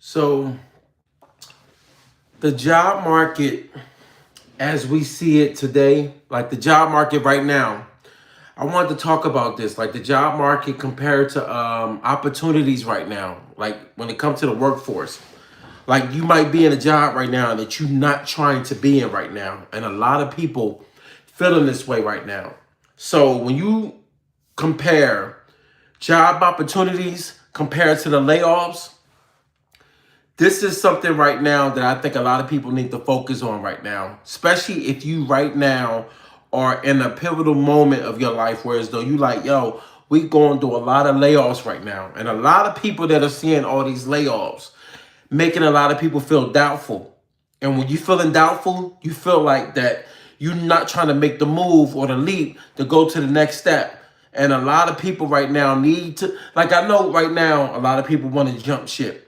So the job market as we see it today, like the job market right now, I wanted to talk about this, like the job market compared to opportunities right now, like when it comes to the workforce. Like you might be in a job right now that you're not trying to be in right now. And a lot of people feeling this way right now. So when you compare job opportunities compared to the layoffs, this is something right now that I think a lot of people need to focus on right now, especially if you right now are in a pivotal moment of your life where as though you like, yo, we going through a lot of layoffs right now. And a lot of people that are seeing all these layoffs, making a lot of people feel doubtful. And when you feeling doubtful, you feel like that you're not trying to make the move or the leap to go to the next step. And a lot of people right now need to, like I know right now, a lot of people want to jump ship.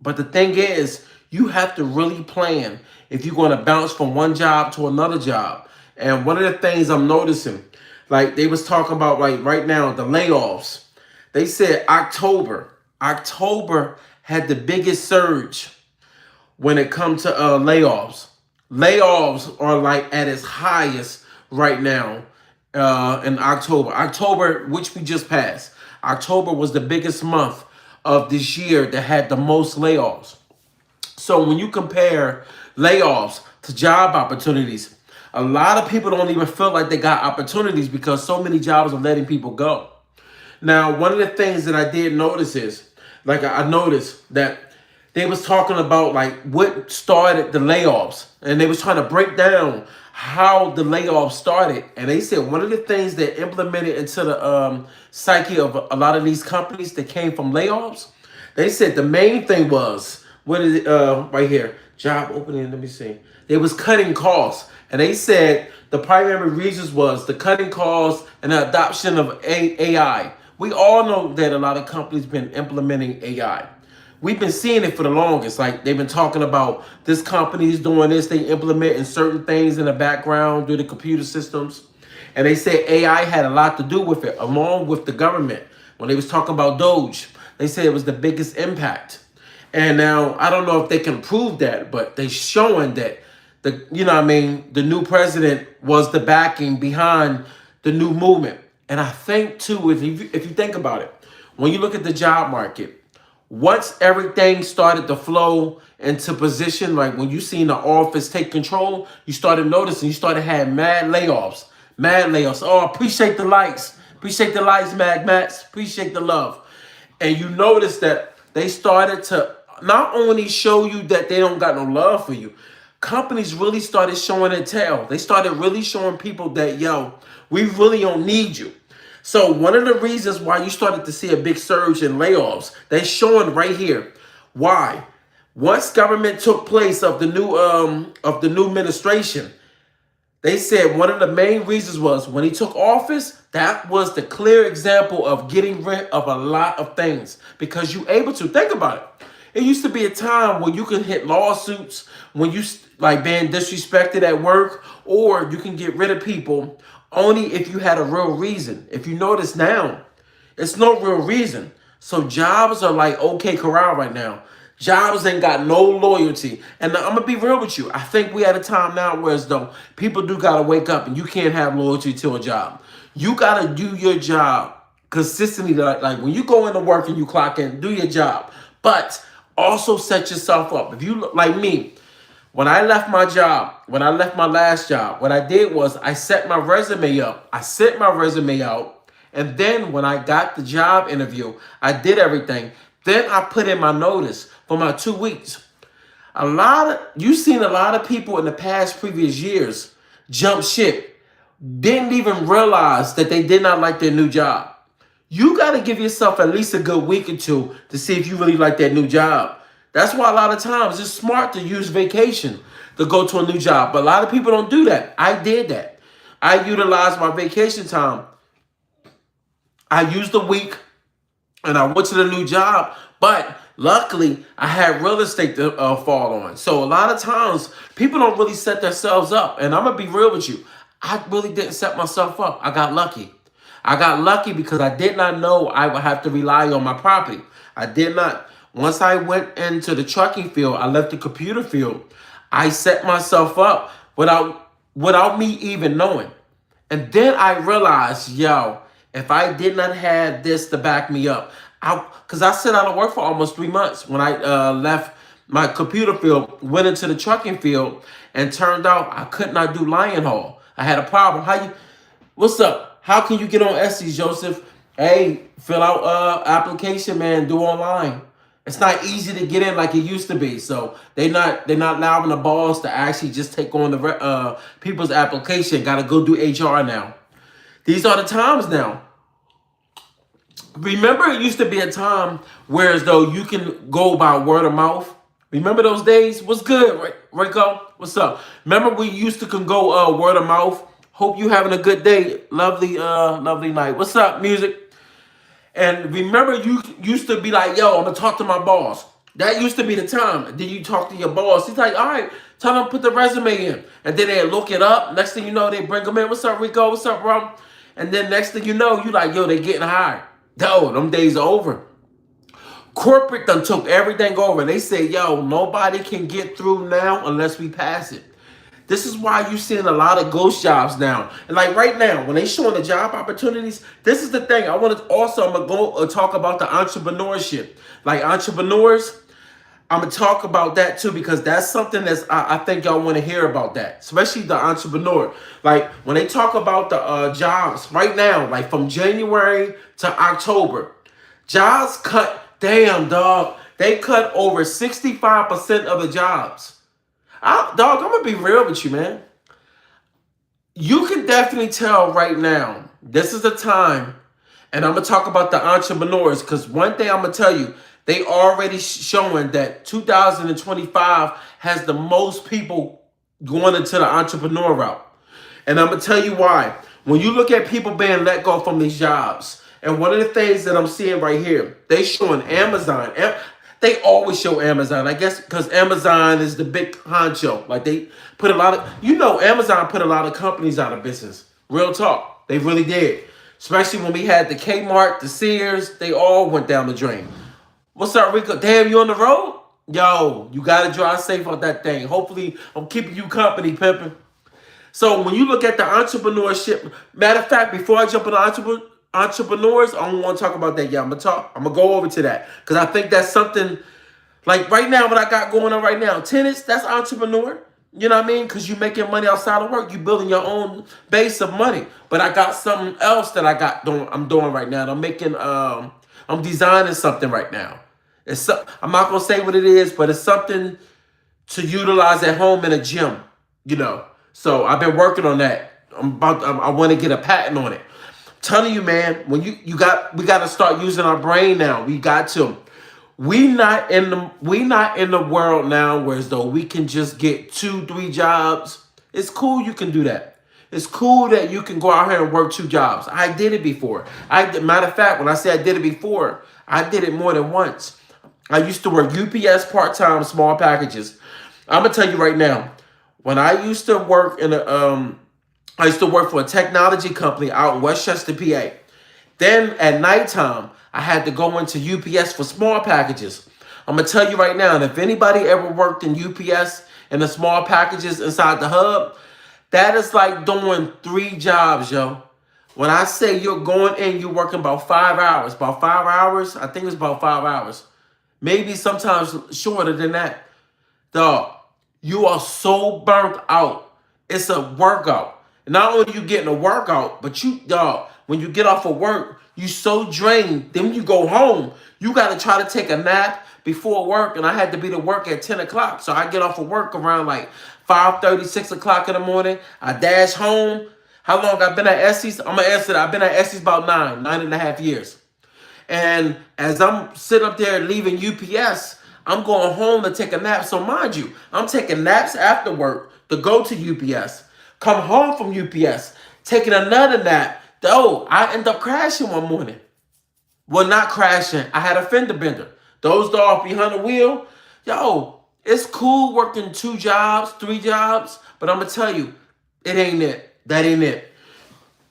But the thing is, you have to really plan if you're going to bounce from one job to another job. And one of the things I'm noticing, like they was talking about like right now, the layoffs. They said October had the biggest surge when it comes to layoffs. Layoffs are like at its highest right now in October. October, which we just passed. October was the biggest month of this year that had the most layoffs. So when you compare layoffs to job opportunities, a lot of people don't even feel like they got opportunities because so many jobs are letting people go. Now, one of the things that I did notice is, like I noticed that they was talking about like what started the layoffs, and they was trying to break down how the layoffs started. And they said one of the things that implemented into the psyche of a lot of these companies that came from layoffs, they said the main thing was what is it right here? Job opening. Let me see. They was cutting costs, and they said the primary reasons was the cutting costs and the adoption of AI. We all know that a lot of companies been implementing AI. We've been seeing it for the longest. Like they've been talking about this company is doing this, they implementing certain things in the background through the computer systems. And they said AI had a lot to do with it, along with the government. When they was talking about Doge, they said it was the biggest impact. And now I don't know if they can prove that, but they showing that the new president was the backing behind the new movement. And I think too, if you think about it, when you look at the job market, once everything started to flow into position, like when you seen the office take control, you started noticing, you started having mad layoffs, mad layoffs. Oh, appreciate the lights, Mad Max, appreciate the love. And you notice that they started to not only show you that they don't got no love for you, companies really started showing their tail. They started really showing people that, yo, we really don't need you. So one of the reasons why you started to see a big surge in layoffs, they're showing right here. Why? Once government took place of the new administration, they said one of the main reasons was when he took office, that was the clear example of getting rid of a lot of things because you able to think about it. It used to be a time when you could hit lawsuits when you like being disrespected at work, or you can get rid of people only if you had a real reason. If you notice now, it's no real reason. So jobs are like okay corral right now. Jobs ain't got no loyalty. And I'm gonna be real with you. I think we at a time now where as though people do gotta wake up and you can't have loyalty to a job. You gotta do your job consistently. Like when you go into work and you clock in, do your job. But also set yourself up. If you look like me, when I left my job, when I left my last job, what I did was I set my resume up. I sent my resume out. And then when I got the job interview, I did everything. Then I put in my notice for my 2 weeks. You've seen a lot of people in the past previous years jump ship, didn't even realize that they did not like their new job. You got to give yourself at least a good week or two to see if you really like that new job. That's why a lot of times it's smart to use vacation to go to a new job. But a lot of people don't do that. I did that. I utilized my vacation time. I used a week and I went to the new job. But luckily, I had real estate to fall on. So a lot of times people don't really set themselves up. And I'm going to be real with you. I really didn't set myself up. I got lucky. I got lucky because I did not know I would have to rely on my property. I did not. Once I went into the trucking field, I left the computer field. I set myself up without me even knowing. And then I realized, yo, if I did not have this to back me up, because I sit out of work for almost 3 months when I left my computer field, went into the trucking field, and turned out I could not do Lion Haul. I had a problem. What's up? How can you get on Etsy, Joseph? Hey, fill out application, man. Do online. It's not easy to get in like it used to be. So they're not allowing the boss to actually just take on the people's application. Got to go do HR now. These are the times now. Remember, it used to be a time where as though you can go by word of mouth. Remember those days? What's good, Rico? What's up? Remember we used to can go word of mouth. Hope you having a good day. Lovely night. What's up, music? And remember, you used to be like, yo, I'm gonna talk to my boss. That used to be the time. Then you talk to your boss. He's like, all right, tell them to put the resume in. And then they look it up. Next thing you know, they bring them in. What's up, Rico? What's up, bro? And then next thing you know, you like, yo, they getting hired. Yo, them days are over. Corporate done took everything over. They say, yo, nobody can get through now unless we pass it. This is why you're seeing a lot of ghost jobs now. And like right now, when they showing the job opportunities, this is the thing. I'm gonna go talk about the entrepreneurship. Like entrepreneurs, I'm gonna talk about that too because that's something I think y'all want to hear about that, especially the entrepreneur. Like when they talk about the jobs right now, like from January to October, jobs cut. Damn, dog, they cut over 65% of the jobs. Dog, I'm gonna be real with you, man. You can definitely tell right now, this is the time, and I'm gonna talk about the entrepreneurs, because one thing I'm gonna tell you, they already showing that 2025 has the most people going into the entrepreneur route. And I'm gonna tell you why. When you look at people being let go from these jobs, and one of the things that I'm seeing right here, they showing Amazon. They always show Amazon, I guess, because Amazon is the big honcho. Like they put a lot of, Amazon put a lot of companies out of business. Real talk, they really did. Especially when we had the Kmart, the Sears, they all went down the drain. What's up, Rico? Damn, you on the road? Yo, you gotta drive safe on that thing. Hopefully, I'm keeping you company, pimping. So when you look at the entrepreneurship, matter of fact, before I jump into entrepreneurs, I don't want to talk about that yet. I'm gonna go over to that because I think that's something like right now what I got going on right now. Tennis, that's entrepreneur. You know what I mean? Because you're making money outside of work. You're building your own base of money. But I got something else that I'm doing right now. I'm designing something right now. I'm not gonna say what it is, but it's something to utilize at home in a gym. So I've been working on that. I want to get a patent on it. Telling you, man, when we got to start using our brain now. We got to. We not in the world now where as though we can just get 2-3 jobs. It's cool you can do that. It's cool that you can go out here and work 2 jobs. I did it before. Matter of fact, when I say I did it before, I did it more than once. I used to work UPS part-time small packages. I'm gonna tell you right now, when I used to work I used to work for a technology company out in Westchester, PA. Then at nighttime, I had to go into UPS for small packages. I'm going to tell you right now, and if anybody ever worked in UPS and the small packages inside the hub, that is like doing 3 jobs, yo. When I say you're going in, you're working about 5 hours. About 5 hours? I think it's about 5 hours. Maybe sometimes shorter than that. Dog, you are so burnt out. It's a workout. Not only you getting a workout, but when you get off of work, you so drained. Then when you go home, you got to try to take a nap before work. And I had to be to work at 10 o'clock. So I get off of work around like 5:30, 6 o'clock in the morning. I dash home. How long I've been at Essie's? I'm going to answer that. I've been at Essie's about 9.5 years. And as I'm sitting up there leaving UPS, I'm going home to take a nap. So mind you, I'm taking naps after work to go to UPS. Come home from UPS, taking another nap. Though I end up crashing one morning. Well, not crashing. I had a fender bender. Dozed off behind the wheel. Yo, it's cool working 2 jobs, 3 jobs, but I'm gonna tell you, it ain't it. That ain't it.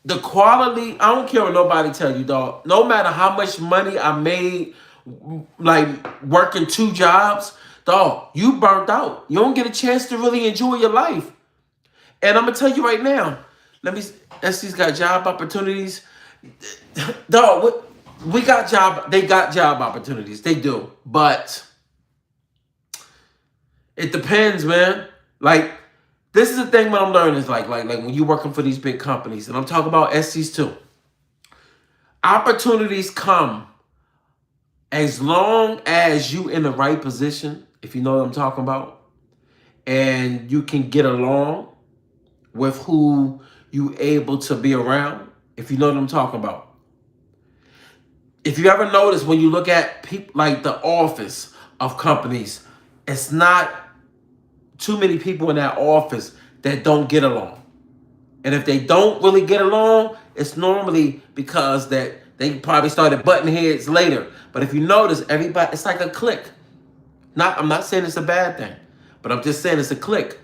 The quality, I don't care what nobody tell you, dog. No matter how much money I made like working two jobs, dog, you burnt out. You don't get a chance to really enjoy your life. And I'm gonna tell you right now, let me. SC's got job opportunities, dog. We got job. They got job opportunities. They do, but it depends, man. Like this is the thing. What I'm learning is like when you're working for these big companies, and I'm talking about SC's too. Opportunities come as long as you in the right position, if you know what I'm talking about, and you can get along with who you able to be around, if you know what I'm talking about. If you ever notice when you look at people like the office of companies, it's not too many people in that office that don't get along. And if they don't really get along, it's normally because that they probably started butting heads later. But if you notice, everybody, it's like a clique. I'm not saying it's a bad thing, but I'm just saying it's a clique.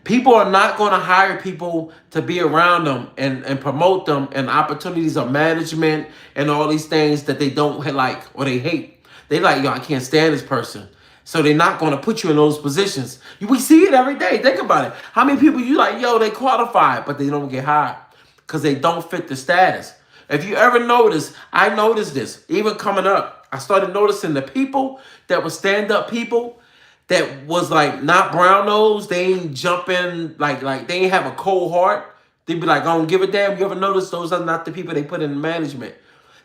People are not going to hire people to be around them and promote them and opportunities of management and all these things that they don't like or they hate. They like, yo, I can't stand this person. So they're not going to put you in those positions. We see it every day. Think about it. How many people you like, yo, they qualified, but they don't get hired because they don't fit the status. If you ever notice, I noticed this, even coming up, I started noticing the people that were stand-up people that was like not brown nose, they ain't jumping, like they ain't have a cold heart. They be like, I don't give a damn. You ever notice those are not the people they put in management?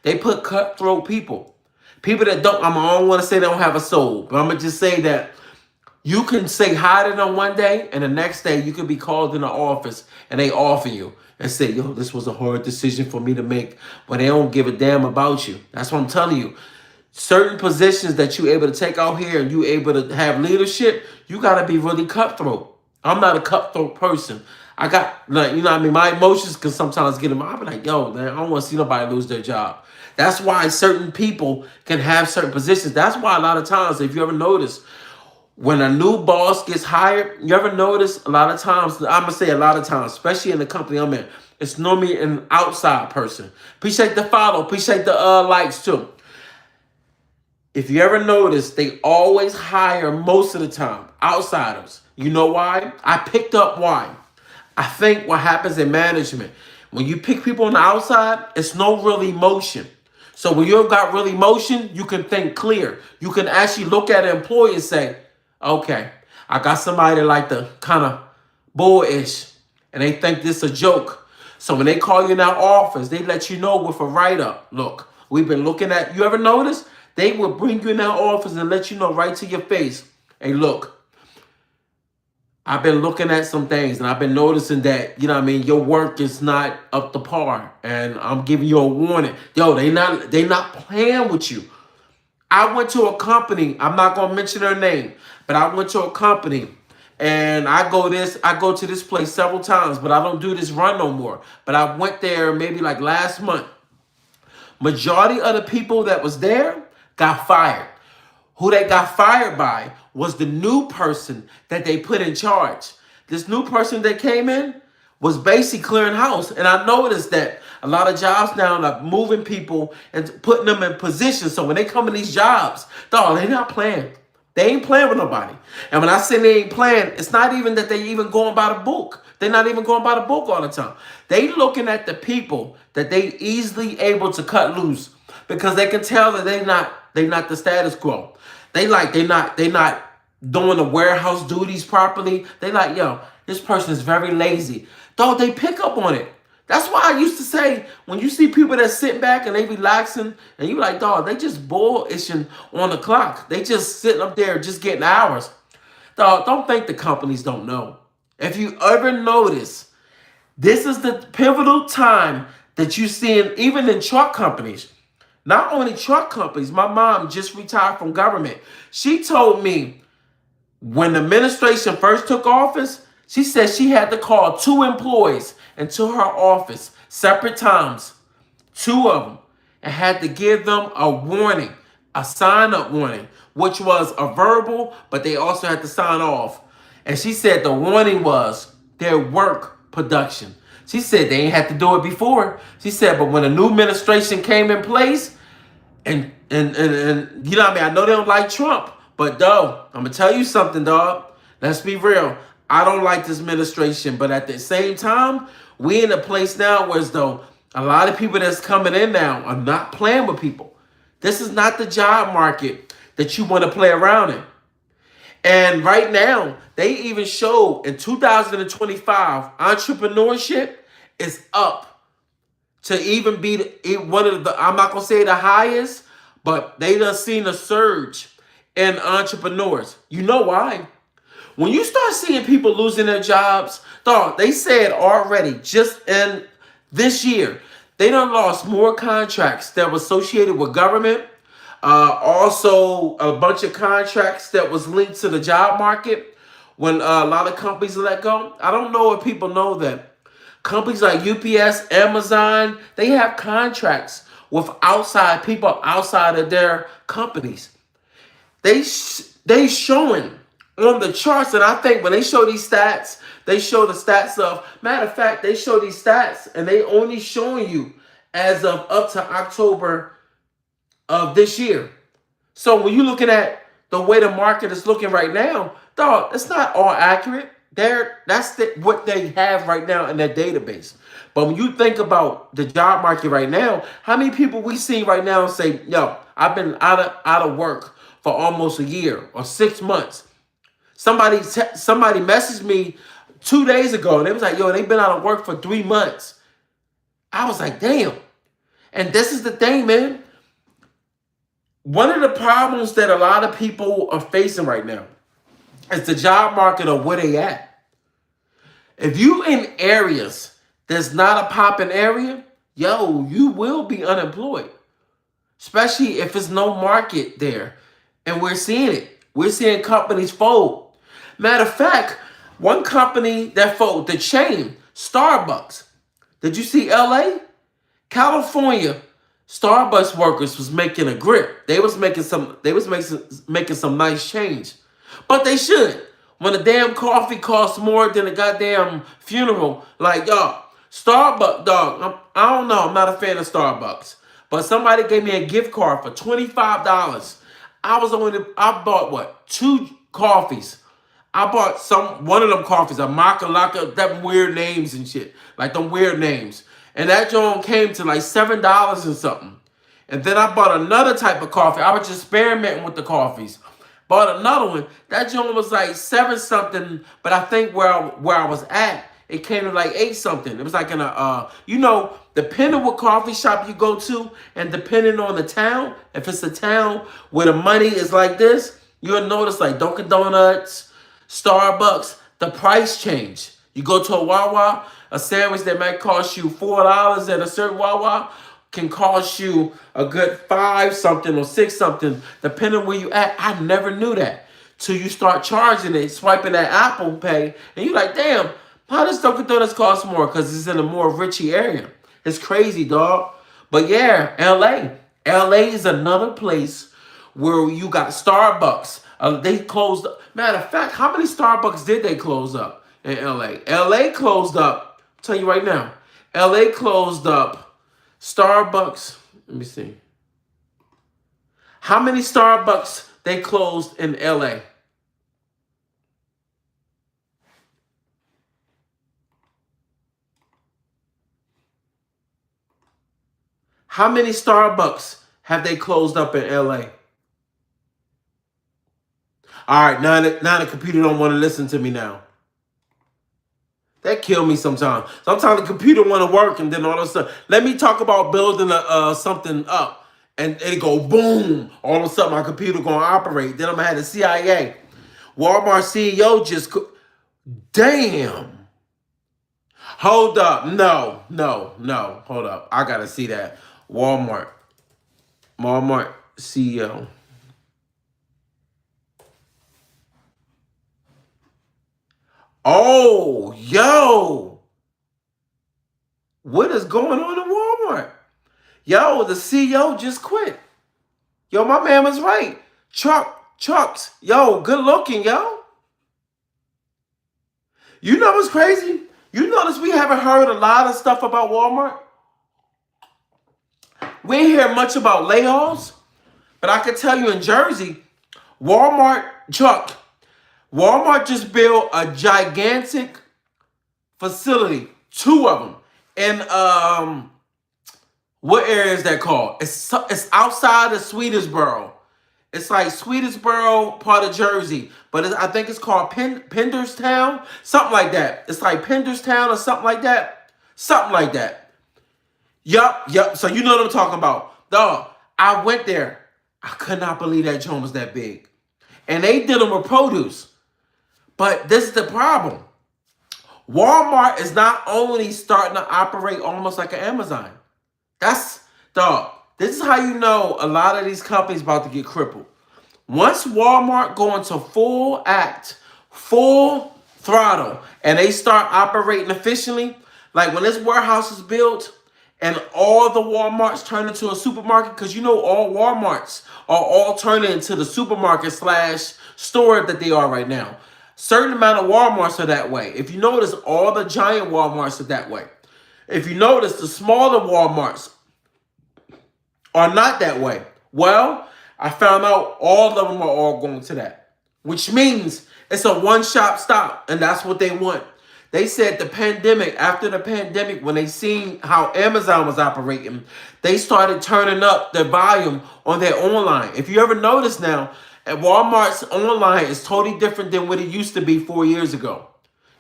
They put cutthroat people. People that don't, I don't want to say they don't have a soul, but I'm going to just say that you can say hi to them one day, and the next day you could be called in the office and they offer you and say, yo, this was a hard decision for me to make, but they don't give a damn about you. That's what I'm telling you. Certain positions that you able to take out here and you able to have leadership, you got to be really cutthroat. I'm not a cutthroat person. I got, like, you know what I mean? My emotions can sometimes get them. I'll be like, yo, man, I don't want to see nobody lose their job. That's why certain people can have certain positions. That's why a lot of times, if you ever notice, when a new boss gets hired, you ever notice a lot of times, I'm going to say a lot of times, especially in the company I'm in, it's normally an outside person. Appreciate the follow. Appreciate the likes too. If you ever notice, they always hire most of the time outsiders. You know why? I picked up why. I think what happens in management, when you pick people on the outside, it's no real emotion. So when you got real emotion, you can think clear. You can actually look at an employee and say, okay, I got somebody that like the kind of bullish, and they think this a joke. So when they call you in our office, they let you know with a write-up. Look, we've been looking at, you ever notice? They will bring you in that office and let you know right to your face. Hey, look, I've been looking at some things and I've been noticing that, you know what I mean, your work is not up to par. And I'm giving you a warning. Yo, they not playing with you. I went to a company, I'm not gonna mention their name, but I went to a company and I go to this place several times, but I don't do this run no more. But I went there maybe like last month. Majority of the people that was there got fired. Who they got fired by was the new person that they put in charge. This new person that came in was basically clearing house. And I noticed that a lot of jobs now are moving people and putting them in positions. So when they come in these jobs, dog, they're not playing. They ain't playing with nobody. And when I say they ain't playing, it's not even that they even going by the book. They're not even going by the book all the time. They looking at the people that they easily able to cut loose because they can tell that they not the status quo. They not doing the warehouse duties properly. They like, yo, this person is very lazy. Dog, they pick up on it. That's why I used to say, when you see people that sit back and they relaxing, and you like, dog, they just bullishing on the clock. They just sitting up there just getting hours. Dog, don't think the companies don't know. If you ever notice, this is the pivotal time that you see even in truck companies. Not only truck companies, my mom just retired from government. She told me when the administration first took office, she said she had to call 2 employees into her office, separate times, 2 of them, and had to give them a warning, a sign-up warning, which was a verbal, but they also had to sign off. And she said the warning was their work production. She said they ain't had to do it before. She said, but when a new administration came in place and And you know what I mean? I know they don't like Trump, but dog, I'm gonna tell you something, dog. Let's be real. I don't like this administration, but at the same time, we in a place now where as though a lot of people that's coming in now are not playing with people. This is not the job market that you want to play around in. And right now, they even show in 2025, entrepreneurship is up to even be one of the, I'm not going to say the highest, but they done seen a surge in entrepreneurs. You know why? When you start seeing people losing their jobs, dog, they said already just in this year, they done lost more contracts that were associated with government. Also, a bunch of contracts that was linked to the job market when a lot of companies let go. I don't know if people know that companies like UPS, Amazon, they have contracts with outside people outside of their companies. They showing on the charts, and I think when they show these stats, they show the stats of, matter of fact, they show these stats and they only showing you as of up to October of this year. So when you're looking at the way the market is looking right now, dog, it's not all accurate. What they have right now in their database. But when you think about the job market right now, how many people we see right now say, "Yo, I've been out of work for almost a year or 6 months." Somebody messaged me 2 days ago and they was like, "Yo, they've been out of work for 3 months." I was like, "Damn." And this is the thing, man. One of the problems that a lot of people are facing right now is the job market or where they at. If you in areas that's not a popping area, yo, you will be unemployed. Especially if there's no market there. And we're seeing it. We're seeing companies fold. Matter of fact, one company that folded, the chain, Starbucks. Did you see LA? California, Starbucks workers was making a grip. They was making some nice change. But they should. When the damn coffee costs more than a goddamn funeral, like y'all, Starbucks, dog, I don't know, I'm not a fan of Starbucks. But somebody gave me a gift card for $25. I bought what? Two coffees. I bought one of them coffees, a maca laka, them weird names and shit. Like them weird names. And that joint came to like $7 and something. And then I bought another type of coffee. I was just experimenting with the coffees. Bought another one. That joint was like 7 something, but I think where I was at, it came to like 8 something. It was like in a depending what coffee shop you go to, and depending on the town, if it's a town where the money is like this, you'll notice like Dunkin' Donuts, Starbucks, the price change. You go to a Wawa, a sandwich that might cost you $4 at a certain Wawa can cost you a good 5 something or 6 something, depending where you at. I never knew that till you start charging it, swiping that Apple Pay, and you're like, damn, how does Dunkin' Donuts cost more? Because it's in a more richy area. It's crazy, dog. But yeah, LA. LA is another place where you got Starbucks. They closed. Matter of fact, how many Starbucks did they close up in LA? LA closed up. I'll tell you right now. LA closed up. Starbucks. Let me see. How many Starbucks they closed in LA? How many Starbucks have they closed up in LA? All right, now the computer don't want to listen to me now. That kill me sometimes. Sometimes the computer want to work, and then all of a sudden, let me talk about building something up, and it go boom. All of a sudden, my computer gonna operate. Then I'm gonna have the CIA, Walmart CEO just. Damn. Hold up. No. Hold up. I gotta see that. Walmart CEO. Oh, yo. What is going on in Walmart? Yo, the CEO just quit. Yo, my man was right. Trucks. Yo, good looking, yo. You know what's crazy? You notice we haven't heard a lot of stuff about Walmart? We ain't hear much about layoffs. But I can tell you in Jersey, Walmart, Chuck, Walmart just built a gigantic facility, two of them. And what area is that called? It's outside of Swedesboro. It's like Swedesboro, part of Jersey, but I think it's called Penderstown, something like that. It's like Penderstown or something like that, something like that. Yup. So you know what I'm talking about, dog. I went there. I could not believe that joint was that big, and they did them with produce. But this is the problem. Walmart is not only starting to operate almost like an Amazon. That's, dog. This is how you know a lot of these companies about to get crippled. Once Walmart go into full throttle, and they start operating efficiently, like when this warehouse is built and all the Walmarts turn into a supermarket, because you know all Walmarts are all turning into the supermarket slash store that they are right now. Certain amount of Walmarts are that way. If you notice, all the giant Walmarts are that way. If you notice, the smaller Walmarts are not that way. Well, I found out all of them are all going to that, which means it's a one-shop stop, and that's what they want. They said after the pandemic, when they seen how Amazon was operating, they started turning up the volume on their online. If you ever notice now, at Walmart's online is totally different than what it used to be 4 years ago.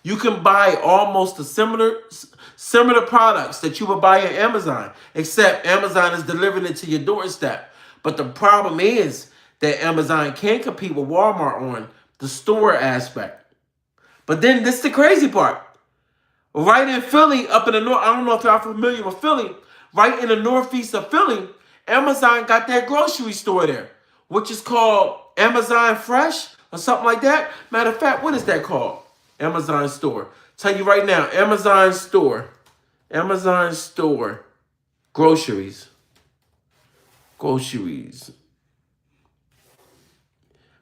You can buy almost the similar products that you would buy at Amazon, except Amazon is delivering it to your doorstep. But the problem is that Amazon can't compete with Walmart on the store aspect. But then this is the crazy part. Right in Philly, up in the north, I don't know if y'all familiar with Philly, right in the northeast of Philly, Amazon got their grocery store there, which is called Amazon Fresh or something like that. Matter of fact, what is that called? Amazon store. Tell you right now, Amazon store, groceries.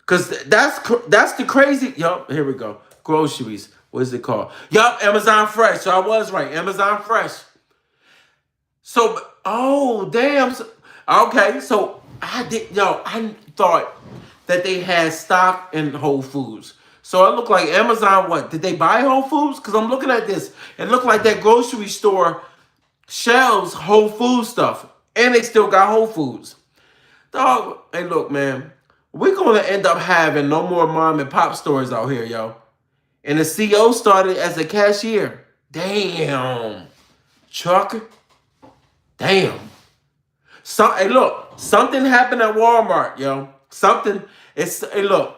Cause that's the crazy. Yup, here we go. Groceries. What is it called? Yup, Amazon Fresh. So I was right. Amazon Fresh. So, oh damn. Okay, so I thought that they had stock in Whole Foods. So it looked like Amazon, what? Did they buy Whole Foods? Because I'm looking at this. It looked like that grocery store shelves Whole Foods stuff. And they still got Whole Foods. Dog, hey, look, man. We're going to end up having no more mom and pop stores out here, yo. And the CEO started as a cashier. Damn. Chuck. Damn. Hey, look. Something happened at Walmart, yo. Hey, look.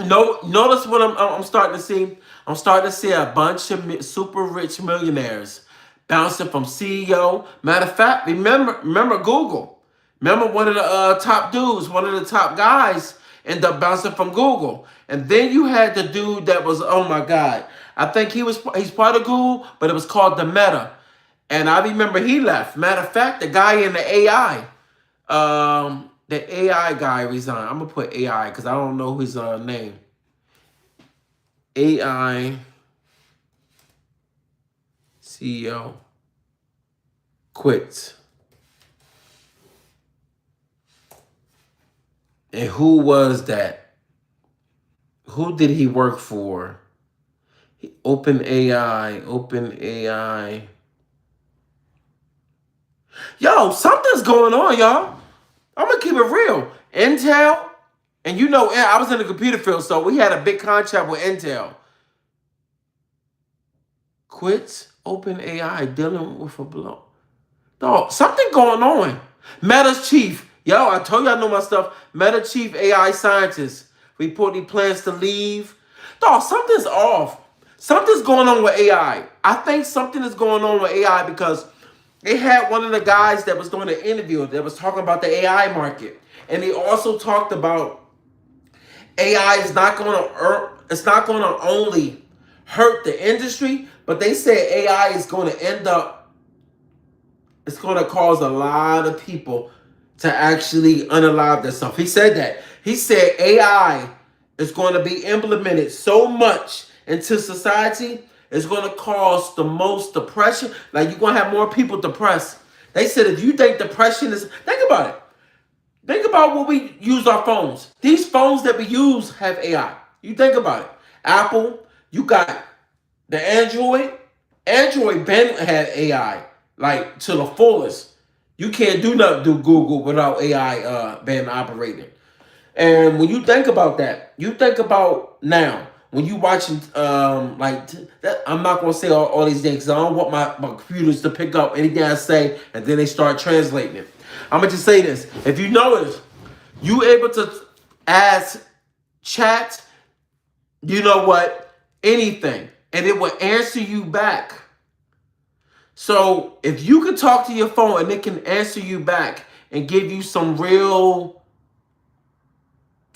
No, notice what I'm starting to see. I'm starting to see a bunch of super rich millionaires bouncing from CEO. Matter of fact, remember Google. Remember one of the top dudes, one of the top guys ended up bouncing from Google. And then you had the dude that was, oh my God. I think he's part of Google, but it was called the Meta. And I remember he left. Matter of fact, the guy in the AI, the AI guy resigned. I'm going to put AI because I don't know his name. AI CEO quits. And who was that? Who did he work for? OpenAI. Yo, something's going on, y'all. I'm going to keep it real. Intel, and you know, I was in the computer field, so we had a big contract with Intel. Quits OpenAI dealing with a blow. Dog, something going on. Meta's chief. Yo, I told you I know my stuff. Meta chief AI scientist reportedly plans to leave. Dog, something's off. Something's going on with AI. I think something is going on with AI because they had one of the guys that was doing an interview that was talking about the AI market. And he also talked about AI is not going to only hurt the industry, but they said AI is going to it's going to cause a lot of people to actually unalive themselves. He said that. He said AI is going to be implemented so much into society, it's going to cause the most depression. Like, you're going to have more people depressed. They said if you think depression is, think about it. Think about what we use our phones. These phones that we use have AI. You think about it. Apple, you got the Android. Android Ben had AI like to the fullest. You can't do nothing to Google without AI being operating. And when you think about that, you think about now when you watching that. I'm not gonna say all these things because I don't want my computers to pick up anything I say and then they start translating it. I'm gonna just say this: if you notice, you able to ask chat, you know what, anything, and it will answer you back. So if you can talk to your phone and it can answer you back and give you some real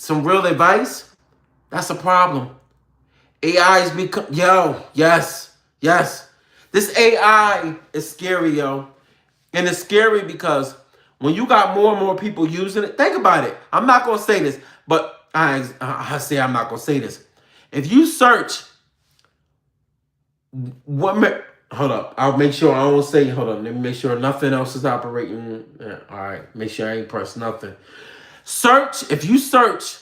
advice, that's a problem. AI is become yes. This AI is scary, yo. And it's scary because when you got more and more people using it, think about it. I'm not gonna say this, but I say I'm not gonna say this. If you search hold up, I'll make sure I don't say hold up. Let me make sure nothing else is operating. Yeah, all right, make sure I ain't pressed nothing. If you search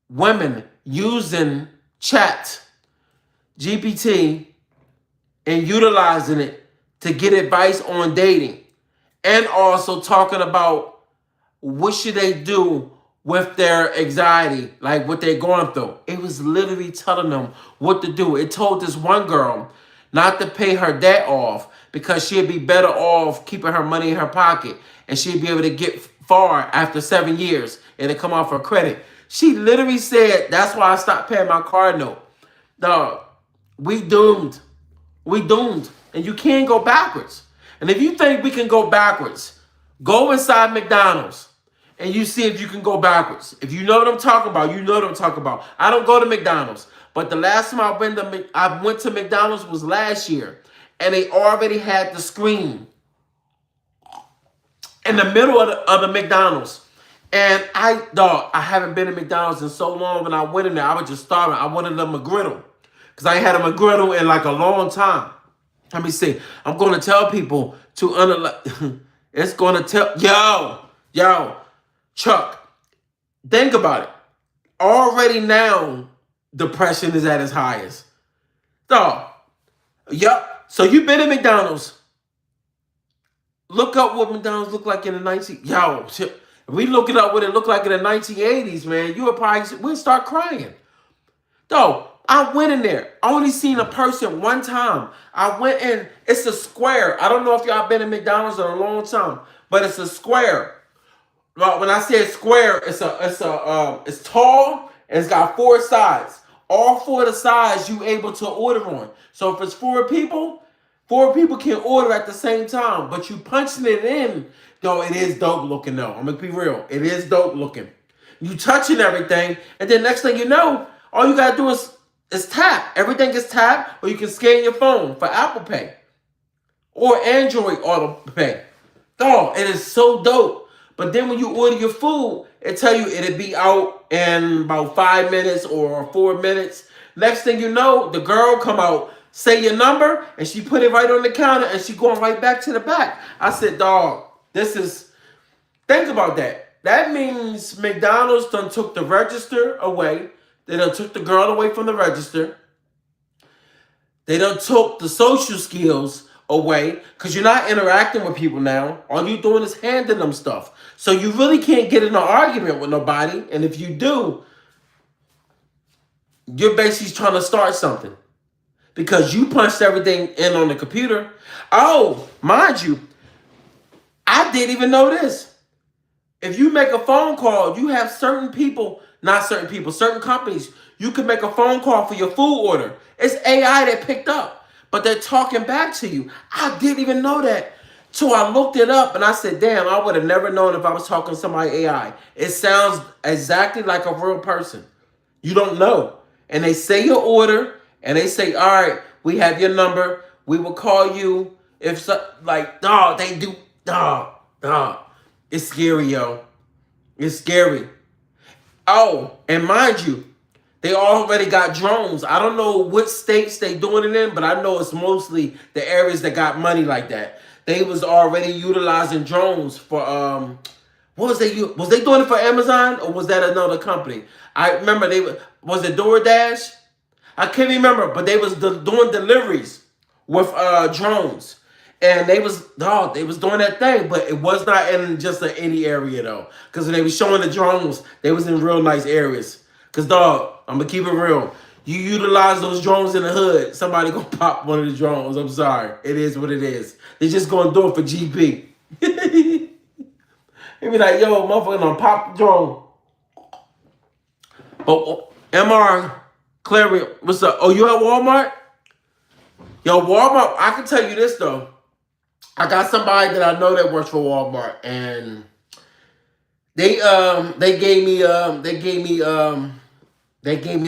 women using chat GPT and utilizing it to get advice on dating and also talking about what should they do with their anxiety, like what they're going through. It was literally telling them what to do. It told this one girl not to pay her debt off because she'd be better off keeping her money in her pocket and she'd be able to get far after 7 years and it come off her credit. She literally said, that's why I stopped paying my car note. Dog, we doomed. We doomed. And you can't go backwards. And if you think we can go backwards, go inside McDonald's and you see if you can go backwards. If you know what I'm talking about, you know what I'm talking about. I don't go to McDonald's, but the last time I went to McDonald's was last year, and they already had the screen in the middle of the McDonald's. And I haven't been to McDonald's in so long. When I went in there, I was just starving. I wanted a McGriddle because I ain't had a McGriddle in like a long time. Let me see. I'm going to tell people to it's going to tell yo, Chuck. Think about it. Already now, depression is at its highest. Dog. Yup. So you've been at McDonald's. Look up what McDonald's looked like in the 19. If we look it up what it looked like in the 1980s, man, we'd start crying. Though, I went in there. I only seen a person one time. I went in. It's a square. I don't know if y'all been in McDonald's in a long time, but it's a square. Well, when I say square, it's tall and it's got 4 sides. All 4 of the sides you able to order on. So if it's 4 people can order at the same time, but you punching it in, though it is dope looking though. I'm gonna be real. It is dope looking. You touching everything, and then next thing you know, all you gotta do is tap. Everything is tap, or you can scan your phone for Apple Pay or Android Auto Pay. Dog, it is so dope. But then when you order your food, it tell you it'll be out in about 5 minutes or 4 minutes. Next thing you know, the girl come out, say your number, and she put it right on the counter, and she going right back to the back. I said, dog, think about that. That means McDonald's done took the register away. They done took the girl away from the register. They done took the social skills away because you're not interacting with people now. All you doing is handing them stuff. So you really can't get in an argument with nobody. And if you do, you're basically trying to start something because you punched everything in on the computer. Oh, mind you, I didn't even know this. If you make a phone call, you have certain companies, you can make a phone call for your food order. It's AI that picked up, but they're talking back to you. I didn't even know that. So I looked it up and I said, damn, I would have never known if I was talking to somebody AI. It sounds exactly like a real person. You don't know. And they say your order and they say, all right, we have your number. We will call you if so, like, dog, they do, dog. It's scary, yo. It's scary. Oh, and mind you, they already got drones. I don't know what states they doing it in, but I know it's mostly the areas that got money like that. They was already utilizing drones for What was they? Was they doing it for Amazon or was that another company? I remember was it DoorDash. I can't remember, but they was doing deliveries with drones, and they was doing that thing, but it was not in just any area though, because when they was showing the drones, they was in real nice areas. Cause dog, I'm gonna keep it real. You utilize those drones in the hood, somebody gonna pop one of the drones. I'm sorry, it is what it is. They just gonna do it for GP. They be like, yo, motherfucker, gonna pop the drone. Oh, MR, Clary, what's up? Oh, you at Walmart? Yo, Walmart, I can tell you this though. I got somebody that I know that works for Walmart, and they gave me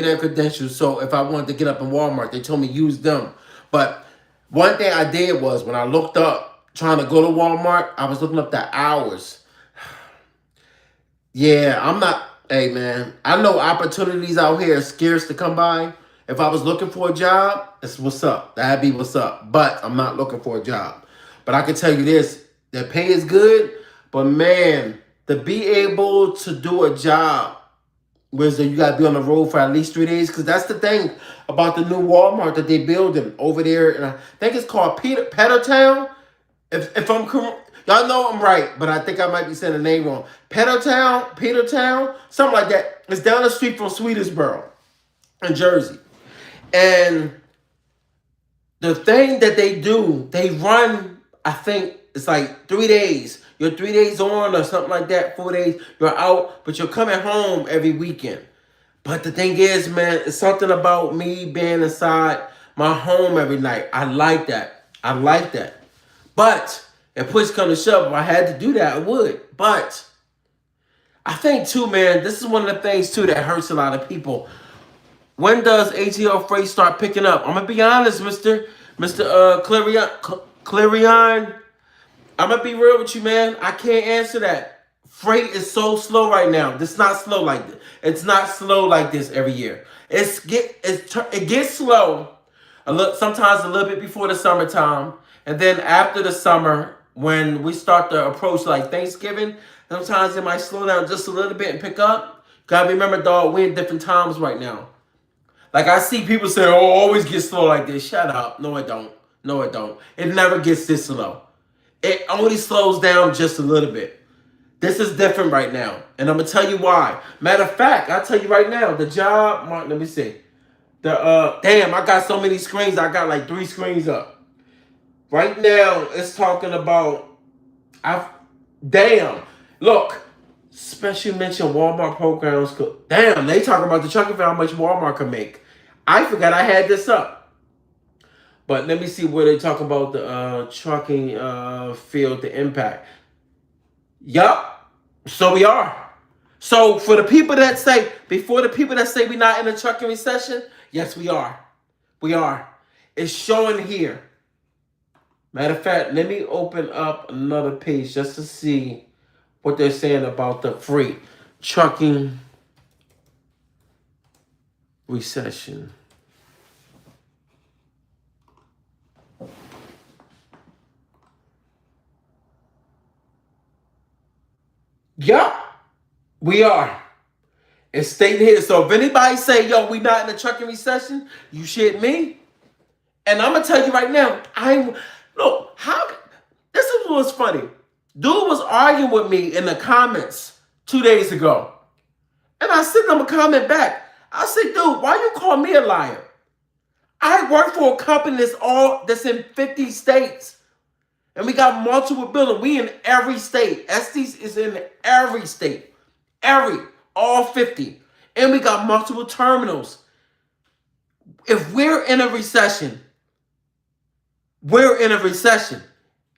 their credentials. So if I wanted to get up in Walmart, they told me use them. But one thing I did was when I looked up trying to go to Walmart, I was looking up the hours. Yeah, I'm not. Hey, man, I know opportunities out here are scarce to come by. If I was looking for a job, that's what's up. That'd be what's up. But I'm not looking for a job. But I can tell you this: the pay is good. But man, to be able to do a job where you gotta be on the road for at least 3 days, because that's the thing about the new Walmart that they building over there, and I think it's called Petertown. If I'm correct, y'all know I'm right, but I think I might be saying the name wrong. Petertown, something like that. It's down the street from Sweetesboro in Jersey. And the thing that they do, they run, I think it's like 3 days. You're 3 days on or something like that, 4 days, you're out, but you're coming home every weekend. But the thing is, man, it's something about me being inside my home every night. I like that. I like that. But if push come to shove, if I had to do that, I would. But I think too, man, this is one of the things too that hurts a lot of people. When does ATL freight start picking up? I'm gonna be honest, Mr. Clarion. I'm gonna be real with you, man. I can't answer that. Freight is so slow right now. It's not slow like this. It's not slow like this every year. It gets slow sometimes a little bit before the summertime, and then after the summer, when we start to approach like Thanksgiving, sometimes it might slow down just a little bit and pick up. Gotta remember, dog, we're in different times right now. Like I see people say, "Oh, always get slow like this." Shut up. No, it don't. No, it don't. It never gets this slow. It only slows down just a little bit. This is different right now, and I'm gonna tell you why. Matter of fact, I'll tell you right now. The job, Mark. Let me see. Damn, I got so many screens. I got like 3 screens up. Right now, it's talking about. Damn. Look, special mention Walmart programs. Damn, they talking about the trucking for how much Walmart can make. I forgot I had this up. But let me see where they talk about the trucking field, the impact. Yup. So we are. So for the people that say, we're not in a trucking recession, yes, we are. We are. It's showing here. Matter of fact, let me open up another page just to see what they're saying about the freight trucking recession. Yup, we are. It's stating here. So if anybody say, yo, we not in a trucking recession, you shit me. And I'm gonna tell you right now, this is what's funny. Dude was arguing with me in the comments 2 days ago. And I sent him a comment back. I said, dude, why you call me a liar? I work for a company that's in 50 states. And we got multiple buildings. We in every state. Estes is in every state. All 50. And we got multiple terminals. If we're in a recession, we're in a recession.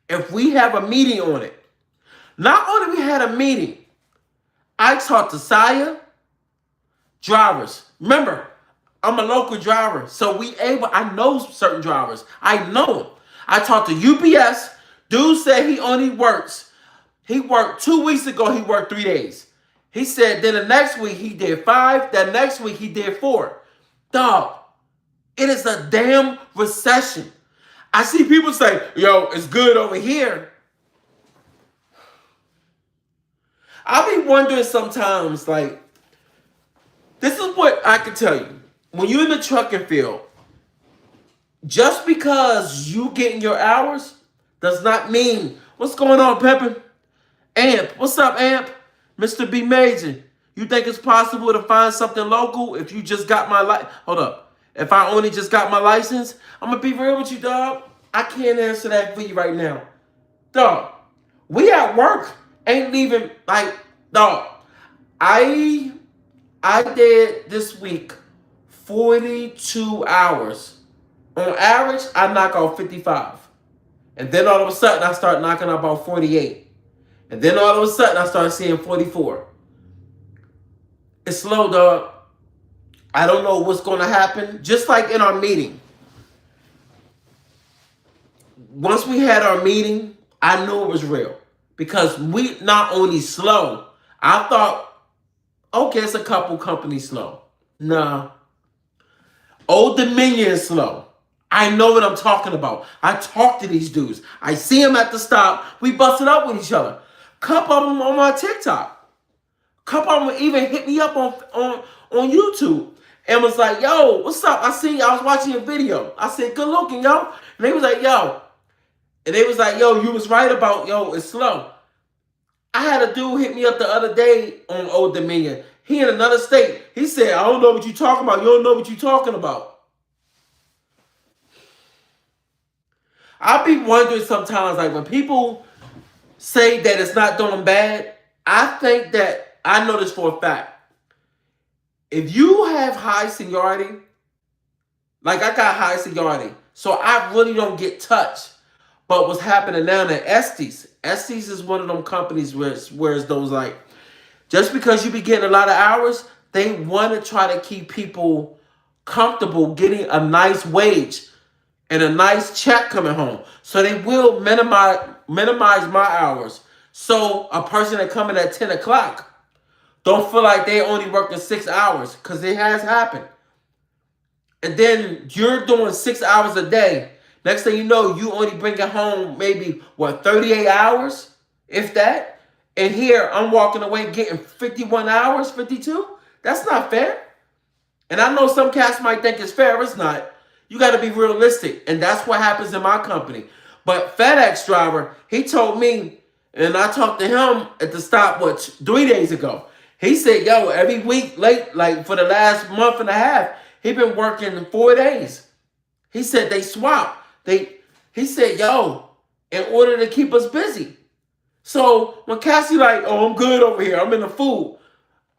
If we have a meeting on it, not only we had a meeting, I talked to Saya, drivers. Remember, I'm a local driver, so I know certain drivers. I know them. I talked to UPS. Dude said he worked 2 weeks ago, he worked 3 days. He said then the next week he did 5, that next week he did 4. Dog, it is a damn recession. I see people say, yo, it's good over here. I be wondering sometimes, like, this is what I can tell you. When you're in the trucking field, just because you getting your hours does not mean, what's going on, Pepper? Amp, what's up, Amp? Mr. B Major, you think it's possible to find something local if you just got my Hold up. If I only just got my license, I'm gonna be real with you, dog. I can't answer that for you right now. Dog, we at work ain't leaving, like, dog. I I did this week 42 hours. On average, I knock off 55. And then all of a sudden, I start knocking out about 48. And then all of a sudden, I start seeing 44. It's slow, dog. I don't know what's going to happen. Just like in our meeting. Once we had our meeting, I knew it was real. Because we not only slow, I thought, okay, it's a couple companies slow. Nah. Old Dominion is slow. I know what I'm talking about. I talk to these dudes. I see them at the stop. We busted up with each other. Couple of them on my TikTok. Couple of them even hit me up on YouTube and was like, yo, what's up? I was watching your video. I said, good looking, yo. And they was like, yo. And they was like, yo, you was right about, yo, it's slow. I had a dude hit me up the other day on Old Dominion. He in another state. He said, I don't know what you talking about. You don't know what you talking about. I be wondering sometimes, like, when people say that it's not doing bad, I think that, I know this for a fact. If you have high seniority, like I got high seniority, so I really don't get touched. But what's happening now at Estes is one of them companies where it's those, like, just because you be getting a lot of hours, they want to try to keep people comfortable getting a nice wage and a nice check coming home. So they will minimize my hours. So a person that coming at 10 o'clock don't feel like they only working 6 hours, because it has happened. And then you're doing 6 hours a day. Next thing you know, you only bringing home maybe, 38 hours, if that. And here, I'm walking away getting 51 hours, 52. That's not fair. And I know some cats might think it's fair. It's not. You got to be realistic. And that's what happens in my company. But FedEx driver, he told me, and I talked to him at the stop, 3 days ago. He said, yo, every week late, like for the last month and a half, he been working 4 days. He said they swap. He said, yo, in order to keep us busy. So when Cassie like, oh, I'm good over here, I'm in the food.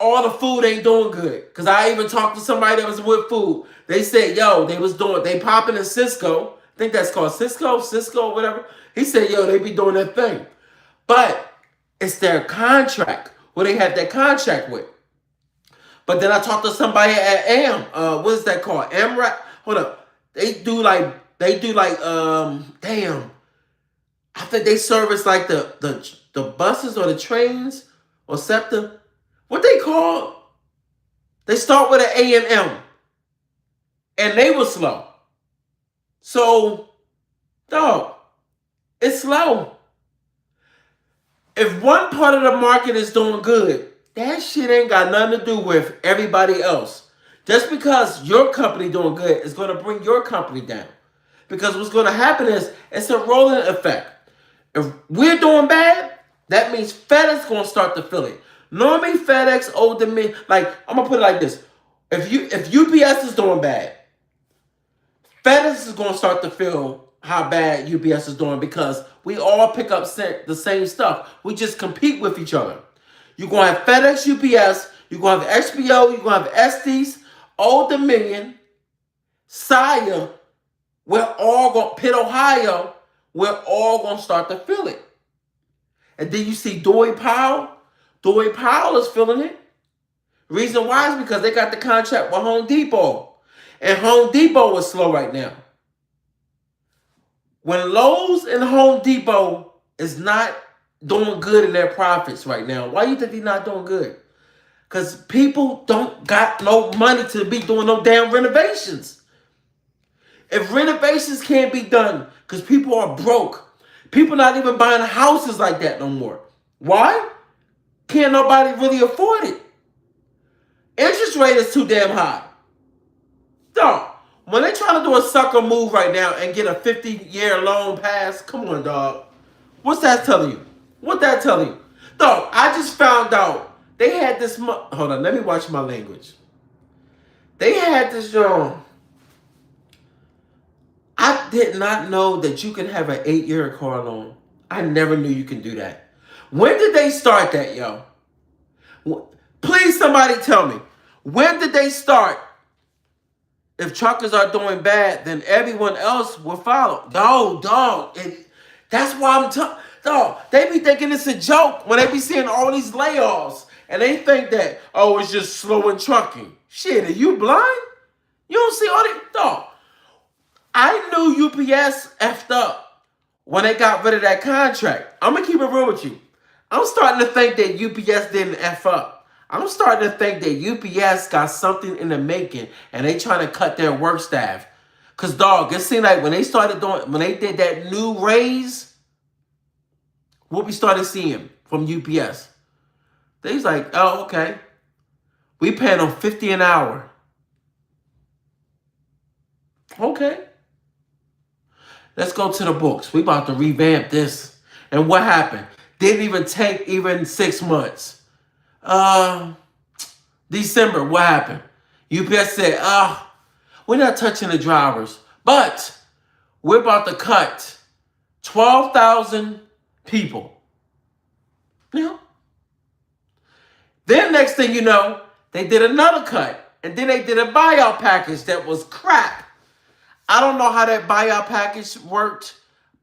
All the food ain't doing good. Because I even talked to somebody that was with food. They said, yo, they popping in Cisco. I think that's called Cisco, whatever. He said, yo, they be doing their thing. But it's their contract, who they have that contract with. But then I talked to somebody at AM. What is that called? AMRAP? Hold up. They do like, damn. I think they service like the buses or the trains or SEPTA. What they call? They start with an A and M. And they were slow. So, dog, it's slow. If one part of the market is doing good, that shit ain't got nothing to do with everybody else. Just because your company doing good is going to bring your company down. Because what's going to happen is it's a rolling effect. If we're doing bad, that means FedEx going to start to feel it. Normally FedEx, Old Dominion, like, I'm going to put it like this. If UPS is doing bad, FedEx is going to start to feel how bad UPS is doing, because we all pick up the same stuff. We just compete with each other. You're going to have FedEx, UPS, you're going to have XPO, you're going to have Estes, Old Dominion, Sire, Pitt, Ohio, we're all going to start to feel it. And then you see Dewey Powell. Dewey Powell is feeling it. Reason why is because they got the contract with Home Depot. And Home Depot is slow right now. When Lowe's and Home Depot is not doing good in their profits right now, why do you think they're not doing good? Because people don't got no money to be doing no damn renovations. If renovations can't be done because people are broke, people not even buying houses like that no more. Why? Can't nobody really afford it. Interest rate is too damn high. Dog, when they trying to do a sucker move right now and get a 50-year loan pass, come on, dog. What's that telling you? What that telling you? Dog, I just found out they had this. Hold on, let me watch my language. They had this, I did not know that you can have an 8-year car loan. I never knew you can do that. When did they start that, yo? Please, somebody tell me. When did they start? If truckers are doing bad, then everyone else will follow. No, dog. That's why I'm telling. Dog, they be thinking it's a joke when they be seeing all these layoffs. And they think that, oh, it's just slowing trucking. Shit, are you blind? You don't see all these. Dog, I knew UPS effed up when they got rid of that contract. I'm going to keep it real with you. I'm starting to think that UPS didn't F up. I'm starting to think that UPS got something in the making and they trying to cut their work staff. Because, dog, it seemed like when they did that new raise, what we started seeing from UPS, they was like, oh, okay. We paying them $50 an hour. Okay. Let's go to the books. We about to revamp this. And what happened? Didn't even take even 6 months. December, what happened? UPS said, we're not touching the drivers, but we're about to cut 12,000 people. Yeah. Then next thing you know, they did another cut. And then they did a buyout package that was crap. I don't know how that buyout package worked,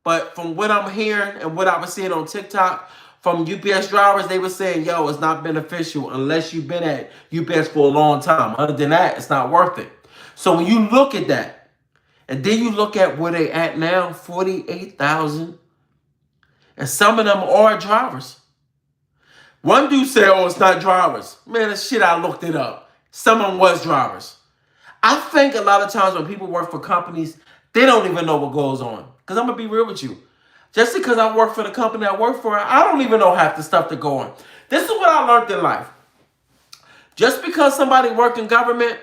but from what I'm hearing and what I was seeing on TikTok from UPS drivers, they were saying, yo, it's not beneficial unless you've been at UPS for a long time. Other than that, it's not worth it. So when you look at that, and then you look at where they at now, 48,000, and some of them are drivers. One dude said, oh, it's not drivers. Man, that shit, I looked it up. Some of them was drivers. I think a lot of times when people work for companies, they don't even know what goes on. Because I'm going to be real with you. Just because I work for the company I work for, I don't even know half the stuff that go on. This is what I learned in life. Just because somebody works in government,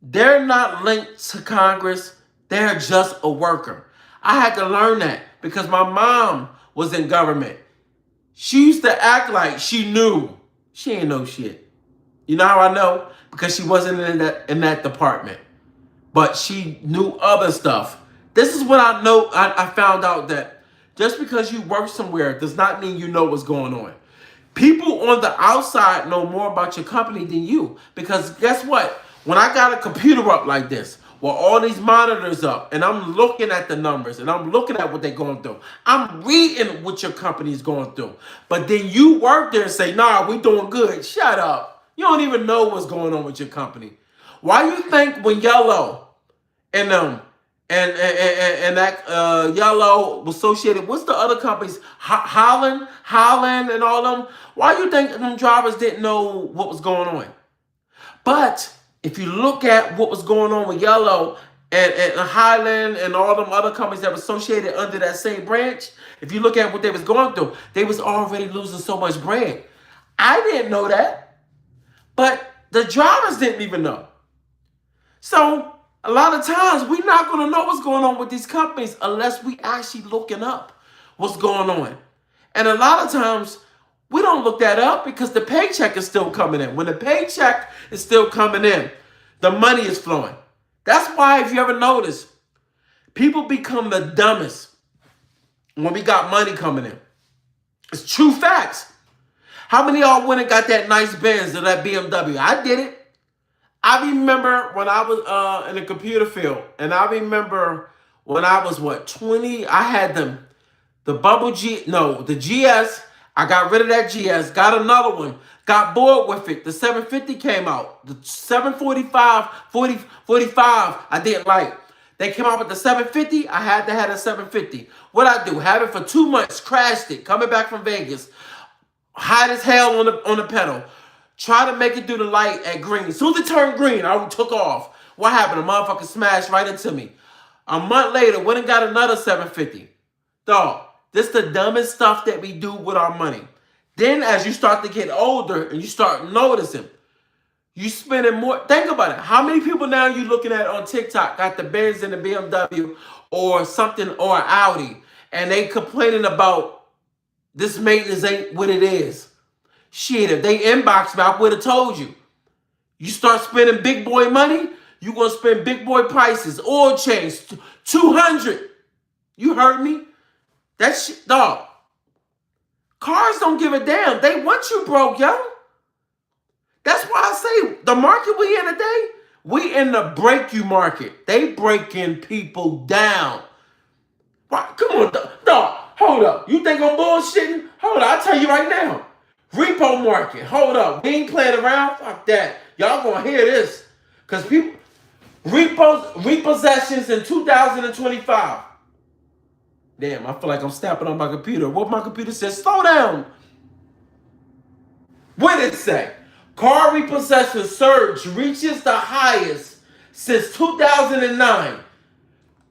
they're not linked to Congress. They're just a worker. I had to learn that because my mom was in government. She used to act like she knew. She ain't know shit. You know how I know? Because she wasn't in that department. But she knew other stuff. This is what I know. I found out that just because you work somewhere does not mean you know what's going on. People on the outside know more about your company than you. Because guess what? When I got a computer up like this, with all these monitors up, and I'm looking at the numbers, and I'm looking at what they're going through, I'm reading what your company's going through. But then you work there and say, nah, we doing good. Shut up. You don't even know what's going on with your company. Why you think when Yellow and that Yellow was associated, what's the other companies, Holland and all them, why you think them drivers didn't know what was going on? But if you look at what was going on with Yellow and Highland and all them other companies that were associated under that same branch, if you look at what they was going through, they was already losing so much bread. I didn't know that, but the drivers didn't even know. So a lot of times we're not going to know what's going on with these companies unless we actually looking up what's going on. And a lot of times we don't look that up because the paycheck is still coming in. When the paycheck is still coming in, the money is flowing. That's why, if you ever notice, people become the dumbest when we got money coming in. It's true facts. How many of y'all went and got that nice Benz or that BMW? I did it. I remember when I was in the computer field, and I remember when I was, 20, I had the GS. I got rid of that GS, got another one, got bored with it. The 750 came out. The 745, 45, I didn't like. They came out with the 750, I had to have a 750. What I do? Have it for 2 months, crashed it, coming back from Vegas. Hot as hell on the pedal. Try to make it through the light at green. As soon as it turned green, I took off. What happened? A motherfucker smashed right into me. A month later, went and got another 750. Dog, this the dumbest stuff that we do with our money. Then as you start to get older and you start noticing, you spending more. Think about it. How many people now you looking at on TikTok got the Benz and the BMW or something or an Audi, and they complaining about this maintenance ain't what it is. Shit, if they inbox me, I would have told you. You start spending big boy money, you gonna spend big boy prices. Oil change, 200. You heard me? That shit, dog. Cars don't give a damn. They want you broke, yo. That's why I say the market we in today, we in the break you market. They breaking people down. Why? Come on, dog. Hold up. You think I'm bullshitting? Hold up. I'll tell you right now. Repo market. Hold up. We ain't playing around. Fuck that. Y'all gonna hear this. Because people, repossessions in 2025. Damn, I feel like I'm snapping on my computer. What my computer says, slow down. What did it say? Car repossession surge reaches the highest since 2009.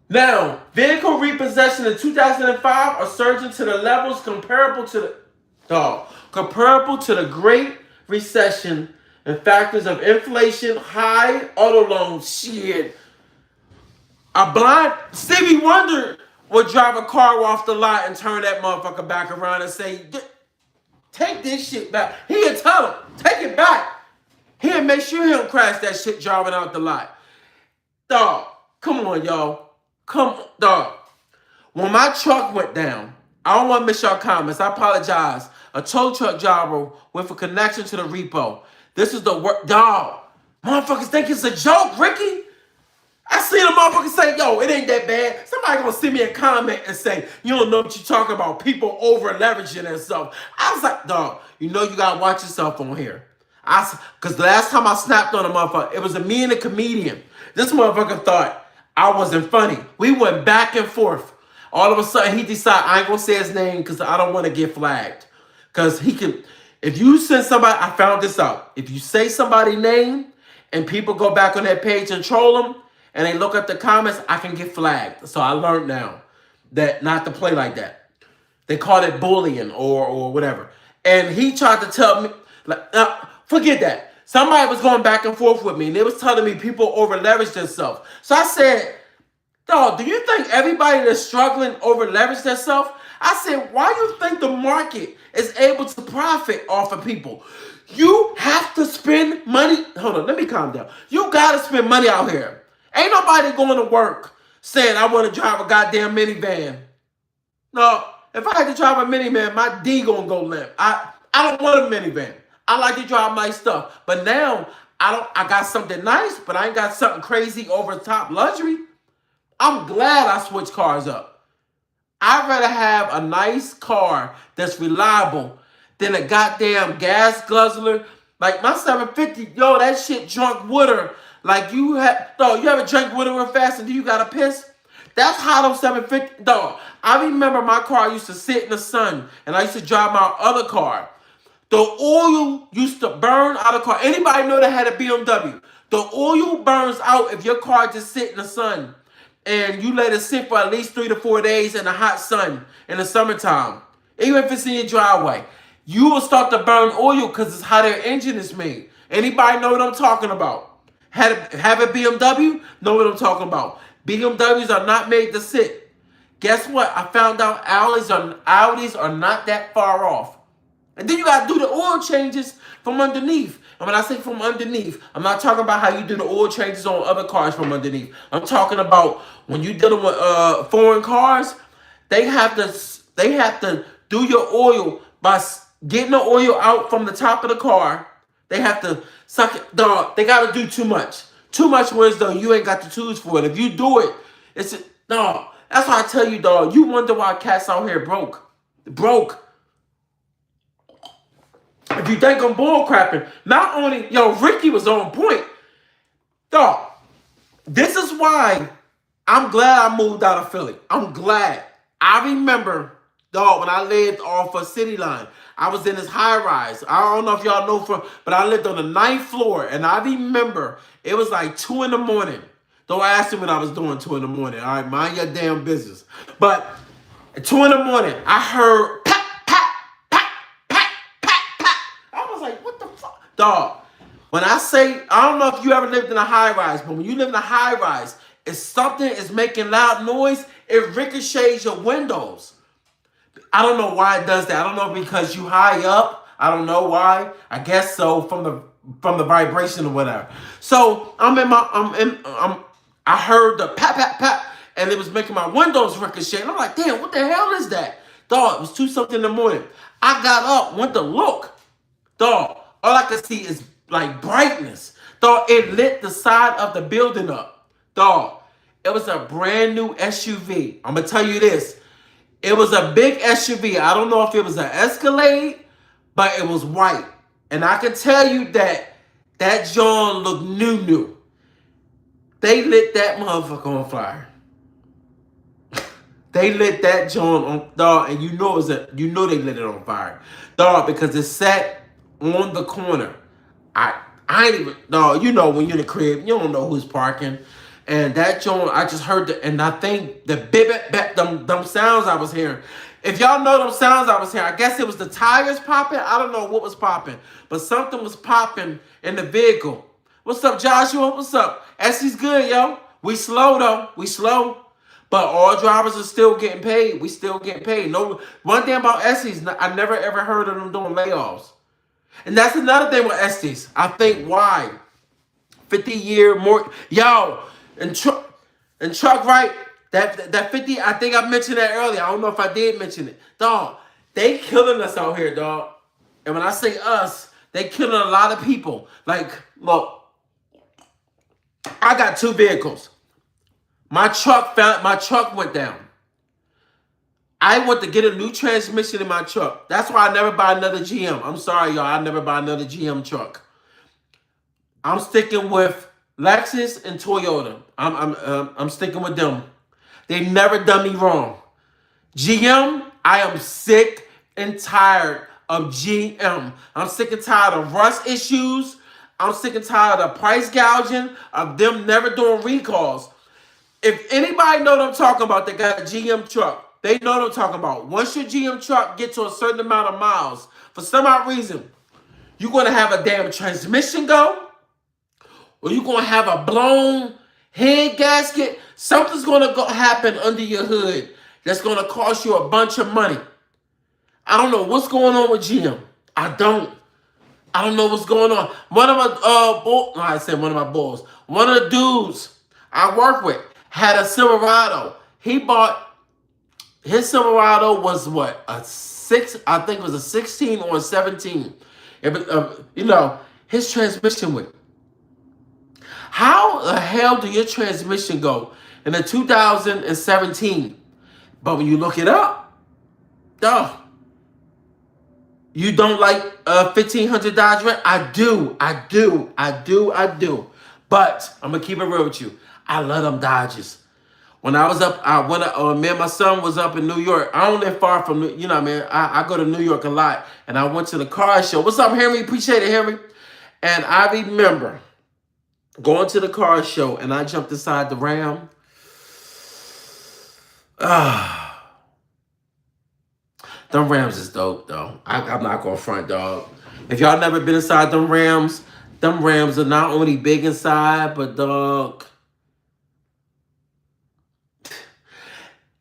Now, vehicle repossession in 2005 are surging to the levels comparable to the Great Recession and factors of inflation, high auto loans. Shit. A blind Stevie Wonder would drive a car off the lot and turn that motherfucker back around and say, take this shit back. He'll tell him, take it back. He'll make sure he don't crash that shit driving out the lot. Dog, come on, y'all. Come on, dog. When my truck went down, I don't want to miss y'all comments. I apologize. A tow truck driver with a connection to the repo. This is the work, dog. Motherfuckers think it's a joke, Ricky. I seen a motherfucker say, yo, it ain't that bad. Somebody gonna send me a comment and say, you don't know what you talking about. People over leveraging themselves. I was like, dog, you know you gotta watch yourself on here. Cause the last time I snapped on a motherfucker, it was me and a comedian. This motherfucker thought I wasn't funny. We went back and forth. All of a sudden, he decided I ain't gonna say his name because I don't want to get flagged. Because he can, if you send somebody, I found this out. If you say somebody's name and people go back on that page and troll them and they look at the comments, I can get flagged. So I learned now that not to play like that. They call it bullying or whatever. And he tried to tell me, like, forget that. Somebody was going back and forth with me and they was telling me people over leverage themselves. So I said, dog, do you think everybody that's struggling over leverage themselves? I said, why do you think the market is able to profit off of people? You have to spend money. Hold on, let me calm down. You got to spend money out here. Ain't nobody going to work saying, I want to drive a goddamn minivan. No, if I had to drive a minivan, my D going to go limp. I don't want a minivan. I like to drive nice stuff. But now, I got something nice, but I ain't got something crazy over the top luxury. I'm glad I switched cars up. I'd rather have a nice car that's reliable than a goddamn gas guzzler. Like my 750, yo, that shit drunk water. Like you ever drank water real fast and then you gotta piss? That's how those 750, dog. I remember my car used to sit in the sun and I used to drive my other car. The oil used to burn out of the car. Anybody know that had a BMW? The oil burns out if your car just sit in the sun. And you let it sit for at least 3 to 4 days in the hot sun in the summertime. Even if it's in your driveway. You will start to burn oil because it's how their engine is made. Anybody know what I'm talking about? Have a BMW? Know what I'm talking about. BMWs are not made to sit. Guess what? I found out Audis are not that far off. And then you got to do the oil changes from underneath. And when I say from underneath, I'm not talking about how you do the oil changes on other cars from underneath. I'm talking about when you're dealing with foreign cars, they have to do your oil by getting the oil out from the top of the car. They have to suck it, dog. They got to do too much. Too much words, though. You ain't got the tools for it. If you do it, dog. That's why I tell you, dog. You wonder why cats out here broke. If you think I'm bull crapping, not only, Ricky was on point. Dog, this is why I'm glad I moved out of Philly. I'm glad. I remember, dog, when I lived off a city line, I was in this high rise. I don't know if y'all know but I lived on the 9th floor. And I remember it was like 2 in the morning. Don't ask me what I was doing 2 in the morning. All right, mind your damn business. But at 2 in the morning, I heard Dog, when I say, I don't know if you ever lived in a high rise, but when you live in a high rise, if something is making loud noise, it ricochets your windows. I don't know why it does that. I don't know because you high up. I don't know why. I guess so from the vibration or whatever. So I heard the pat pat pat, and it was making my windows ricochet. And I'm like, damn, what the hell is that? Dog, it was 2 something in the morning. I got up, went to look. Dog, all I could see is like brightness. Dog, it lit the side of the building up. Dog, it was a brand new SUV. I'm gonna tell you this. It was a big SUV. I don't know if it was an Escalade, but it was white. And I can tell you that that John looked new. They lit that motherfucker on fire. They lit that joint on, dog, and you know they lit it on fire, dog, because it sat on the corner. I ain't even, dog. You know when you're in the crib, you don't know who's parking, and that joint, I just heard the, and I think the them sounds I was hearing. If y'all know them sounds I was hearing, I guess it was the tires popping. I don't know what was popping, but something was popping in the vehicle. What's up, Joshua? What's up? Essie's good, yo. We slow though. We slow. But all drivers are still getting paid. We still getting paid. No, one thing about Estes, I never ever heard of them doing layoffs. And that's another thing with Estes. I think why 50-year more, yo, and truck right. That 50. I think I mentioned that earlier. I don't know if I did mention it, dog. They killing us out here, dog. And when I say us, they killing a lot of people. Like, look, I got 2 vehicles. My truck went down. I want to get a new transmission in my truck. That's why I never buy another GM. I'm sorry, y'all. I never buy another GM truck. I'm sticking with Lexus and Toyota. I'm sticking with them. They never done me wrong. GM, I am sick and tired of GM. I'm sick and tired of rust issues. I'm sick and tired of price gouging, of them never doing recalls. If anybody know what I'm talking about, they got a GM truck. They know what I'm talking about. Once your GM truck gets to a certain amount of miles, for some odd reason, you're going to have a damn transmission go, or you're going to have a blown head gasket. Something's going to happen under your hood that's going to cost you a bunch of money. I don't know what's going on with GM. I don't know what's going on. One of my boys. One of the dudes I work with had a Silverado. He bought, his Silverado was what, a 6, I think it was a 16 or a 17. His transmission went. How the hell do your transmission go in a 2017? But when you look it up, duh. You don't like a 1500 Dodge Ram? I do. But I'm gonna keep it real with you. I love them Dodges. When I was up, me and my son was up in New York. I don't live far from, man. I go to New York a lot, and I went to the car show. What's up, Henry? Appreciate it, Henry. And I remember going to the car show, and I jumped inside the Ram. Them Rams is dope, though. I'm not gonna front, dog. If y'all never been inside them Rams are not only big inside, but dog,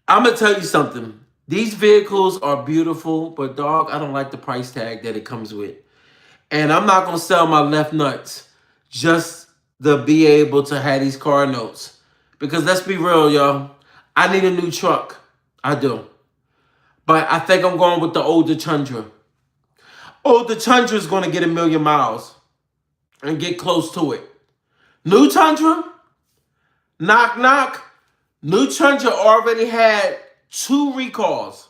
I'm gonna tell you something. These vehicles are beautiful, but dog, I don't like the price tag that it comes with. And I'm not gonna sell my left nuts just to be able to have these car notes. Because let's be real, y'all. I need a new truck. I do. But I think I'm going with the older Tundra. Older Tundra is going to get 1 million miles and get close to it. New Tundra, knock, knock. New Tundra already had 2 recalls.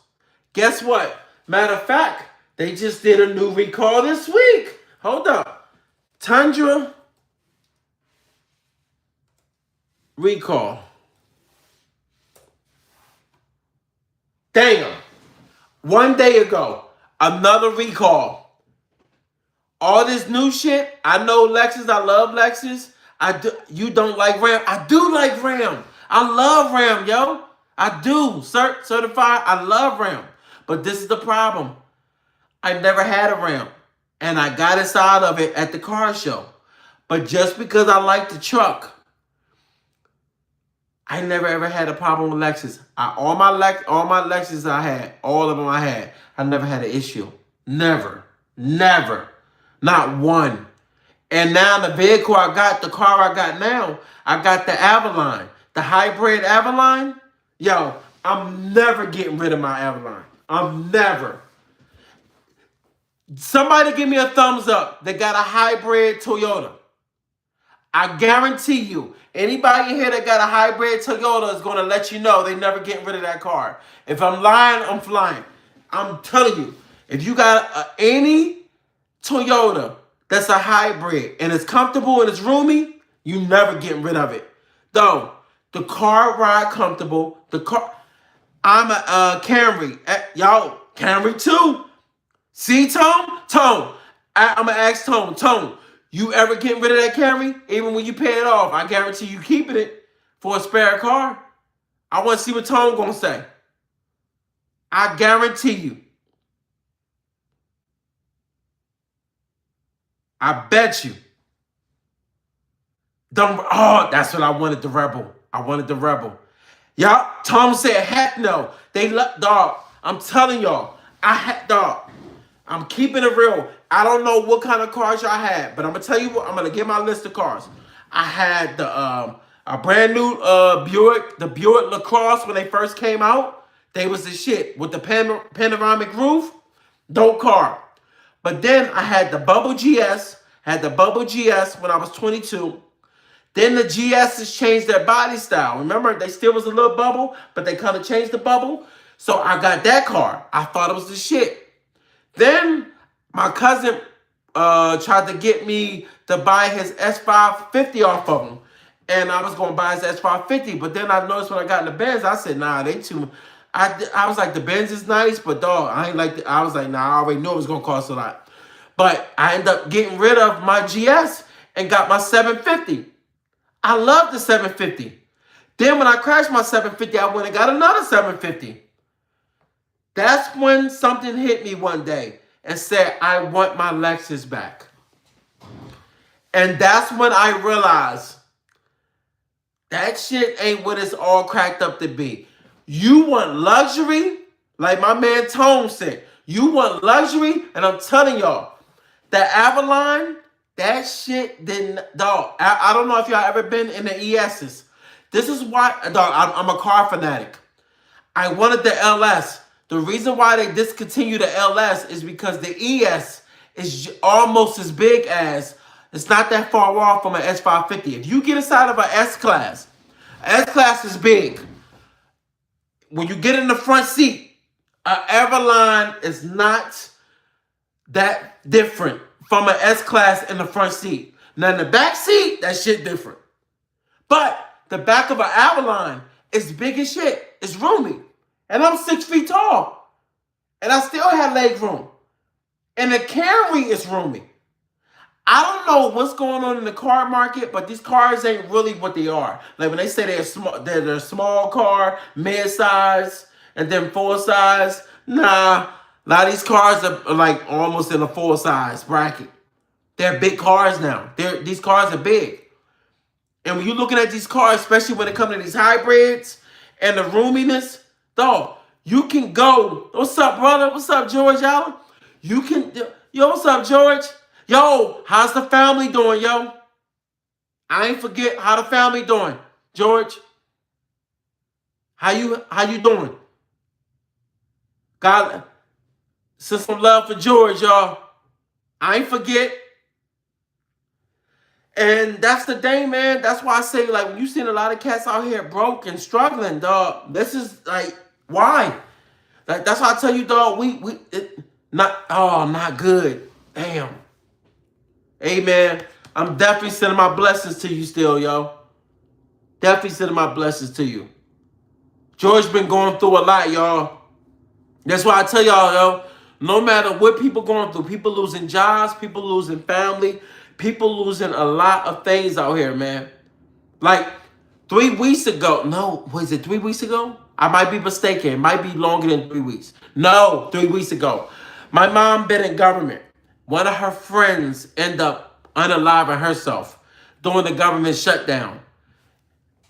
Guess what? Matter of fact, they just did a new recall this week. Hold up. Tundra recall. Damn. 1 day ago, another recall. All this new shit. I know Lexus. I love Lexus. You don't like Ram. I do like Ram. I love Ram, yo. I do. Certified. I love Ram. But this is the problem. I never had a Ram. and I got inside of it at the car show. But just because I like the truck, I never ever had a problem with Lexus. All my Lexus I had, all of them I had. I never had an issue. Never. Never. Not one. And now the vehicle I got, the car I got now, I got the Avalon. The hybrid Avalon. Yo, I'm never getting rid of my Avalon. I'm never. Somebody give me a thumbs up. They got a hybrid Toyota. I guarantee you, anybody here that got a hybrid Toyota is going to let you know they never getting rid of that car. If I'm lying, I'm flying. I'm telling you, if you got any Toyota that's a hybrid and it's comfortable and it's roomy, you never getting rid of it. Though, the car ride comfortable. I'm a Camry. Y'all, Camry too. See, Tone? Tone. I'm going to ask Tone. Tone, you ever getting rid of that Camry? Even when you pay it off, I guarantee you keeping it for a spare car. I want to see what Tone going to say. I guarantee you. I bet you. That's what I wanted, the Rebel. I wanted the Rebel. Y'all, Tom said, heck no. They let, dog, I'm telling y'all, dog, I'm keeping it real. I don't know what kind of cars y'all had, but I'm going to tell you what, I'm going to give my list of cars. I had a brand new Buick, the Buick LaCrosse when they first came out. They was the shit with the panoramic roof. Dope car. But then I had the Bubble GS, when I was 22. Then the GS's changed their body style. Remember, they still was a little bubble, but they kind of changed the bubble. So I got that car. I thought it was the shit. Then my cousin tried to get me to buy his S550 off of him. And I was going to buy his S550. But then I noticed when I got in the Benz, I said, nah, they too. I was like, the Benz is nice, but dog, I ain't like I was like, nah, I already knew it was going to cost a lot. But I ended up getting rid of my GS and got my 750. I love the 750. Then when I crashed my 750, I went and got another 750. That's when something hit me one day and said, I want my Lexus back. And that's when I realized that shit ain't what it's all cracked up to be. You want luxury? Like my man Tone said, you want luxury? And I'm telling y'all, that Avalon, that shit didn't, dog. I don't know if y'all ever been in the ESs. This is why, dog, I'm a car fanatic. I wanted the LS. The reason why they discontinued the LS is because the ES is almost as big as, it's not that far off from an S550. If you get inside of an S-Class, S-Class is big. When you get in the front seat, an Avalon is not that different from an S-Class in the front seat. Now in the back seat, that shit different. But the back of an Avalon is big as shit. It's roomy. And I'm 6 feet tall. And I still have leg room. And the Camry is roomy. I don't know what's going on in the car market, but these cars ain't really what they are. Like when they say they're a small car, mid-size, and then full-size. Nah, a lot of these cars are like almost in a full-size bracket. They're big cars now. These cars are big. And when you're looking at these cars, especially when it comes to these hybrids and the roominess, dog, you can go. What's up, brother? What's up, George Allen? You can, yo, what's up, George? Yo, how's the family doing, yo? I ain't forget how the family doing, George. How you doing? God, send some love for George, y'all. I ain't forget. And that's the thing, man. That's why I say, like, when you seen a lot of cats out here broke and struggling, dog, this is, like, why? Like, that's why I tell you, dog, not good. Damn. Hey, man, I'm definitely sending my blessings to you still, yo. Definitely sending my blessings to you. George been going through a lot, y'all. That's why I tell y'all, yo, no matter what people going through, people losing jobs, people losing family, people losing a lot of things out here, man. Like 3 weeks ago, no, was it 3 weeks ago? I might be mistaken. It might be longer than 3 weeks. No, 3 weeks ago. My mom been in government. One of her friends ended up unaliving herself during the government shutdown.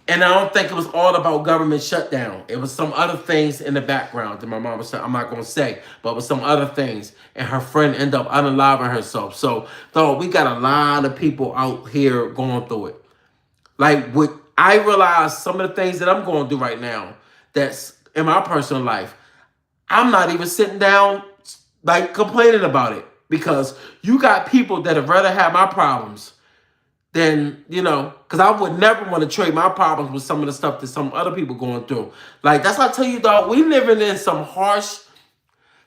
And I don't think it was all about government shutdown. It was some other things in the background that my mom was saying. I'm not going to say, but it was some other things. And her friend ended up unaliving herself. So, though, we got a lot of people out here going through it. Like, what I realize some of the things that I'm going through right now that's in my personal life, I'm not even sitting down, like, complaining about it. Because you got people that have rather have my problems then because I would never want to trade my problems with some of the stuff that some other people going through. Like that's why I tell you, dog, we living in some harsh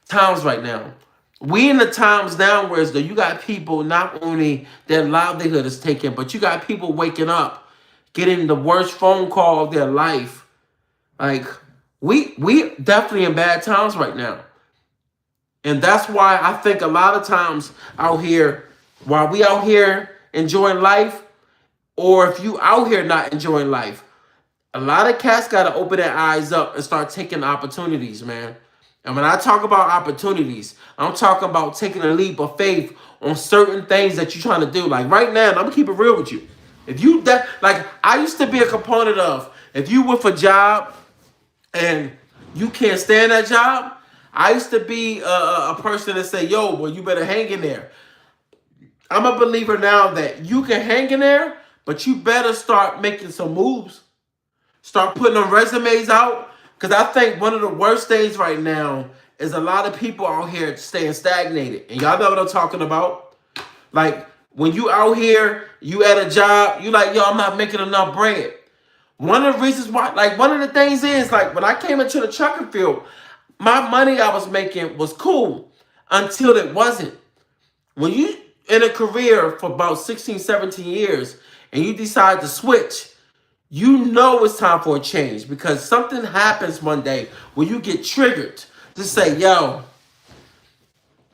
times right now. We in the times now where you got people not only their livelihood is taken, but you got people waking up, getting the worst phone call of their life. Like we definitely in bad times right now. And that's why I think a lot of times out here, while we out here enjoying life, or if you out here not enjoying life, a lot of cats got to open their eyes up and start taking opportunities, man. And when I talk about opportunities, I'm talking about taking a leap of faith on certain things that you're trying to do. Like right now, and I'm gonna keep it real with you. If you that like I used to be a component of, if you with a job and you can't stand that job, I used to be a person that say, yo, well, you better hang in there. I'm a believer now that you can hang in there, but you better start making some moves. Start putting them resumes out. Because I think one of the worst things right now is a lot of people out here staying stagnated. And y'all know what I'm talking about. Like, when you out here, you at a job, you like, yo, I'm not making enough bread. One of the reasons why, like, one of the things is, like, when I came into the trucking field, my money I was making was cool until it wasn't. When you in a career for about 16, 17 years and you decide to switch, you know it's time for a change because something happens one day where you get triggered to say, yo,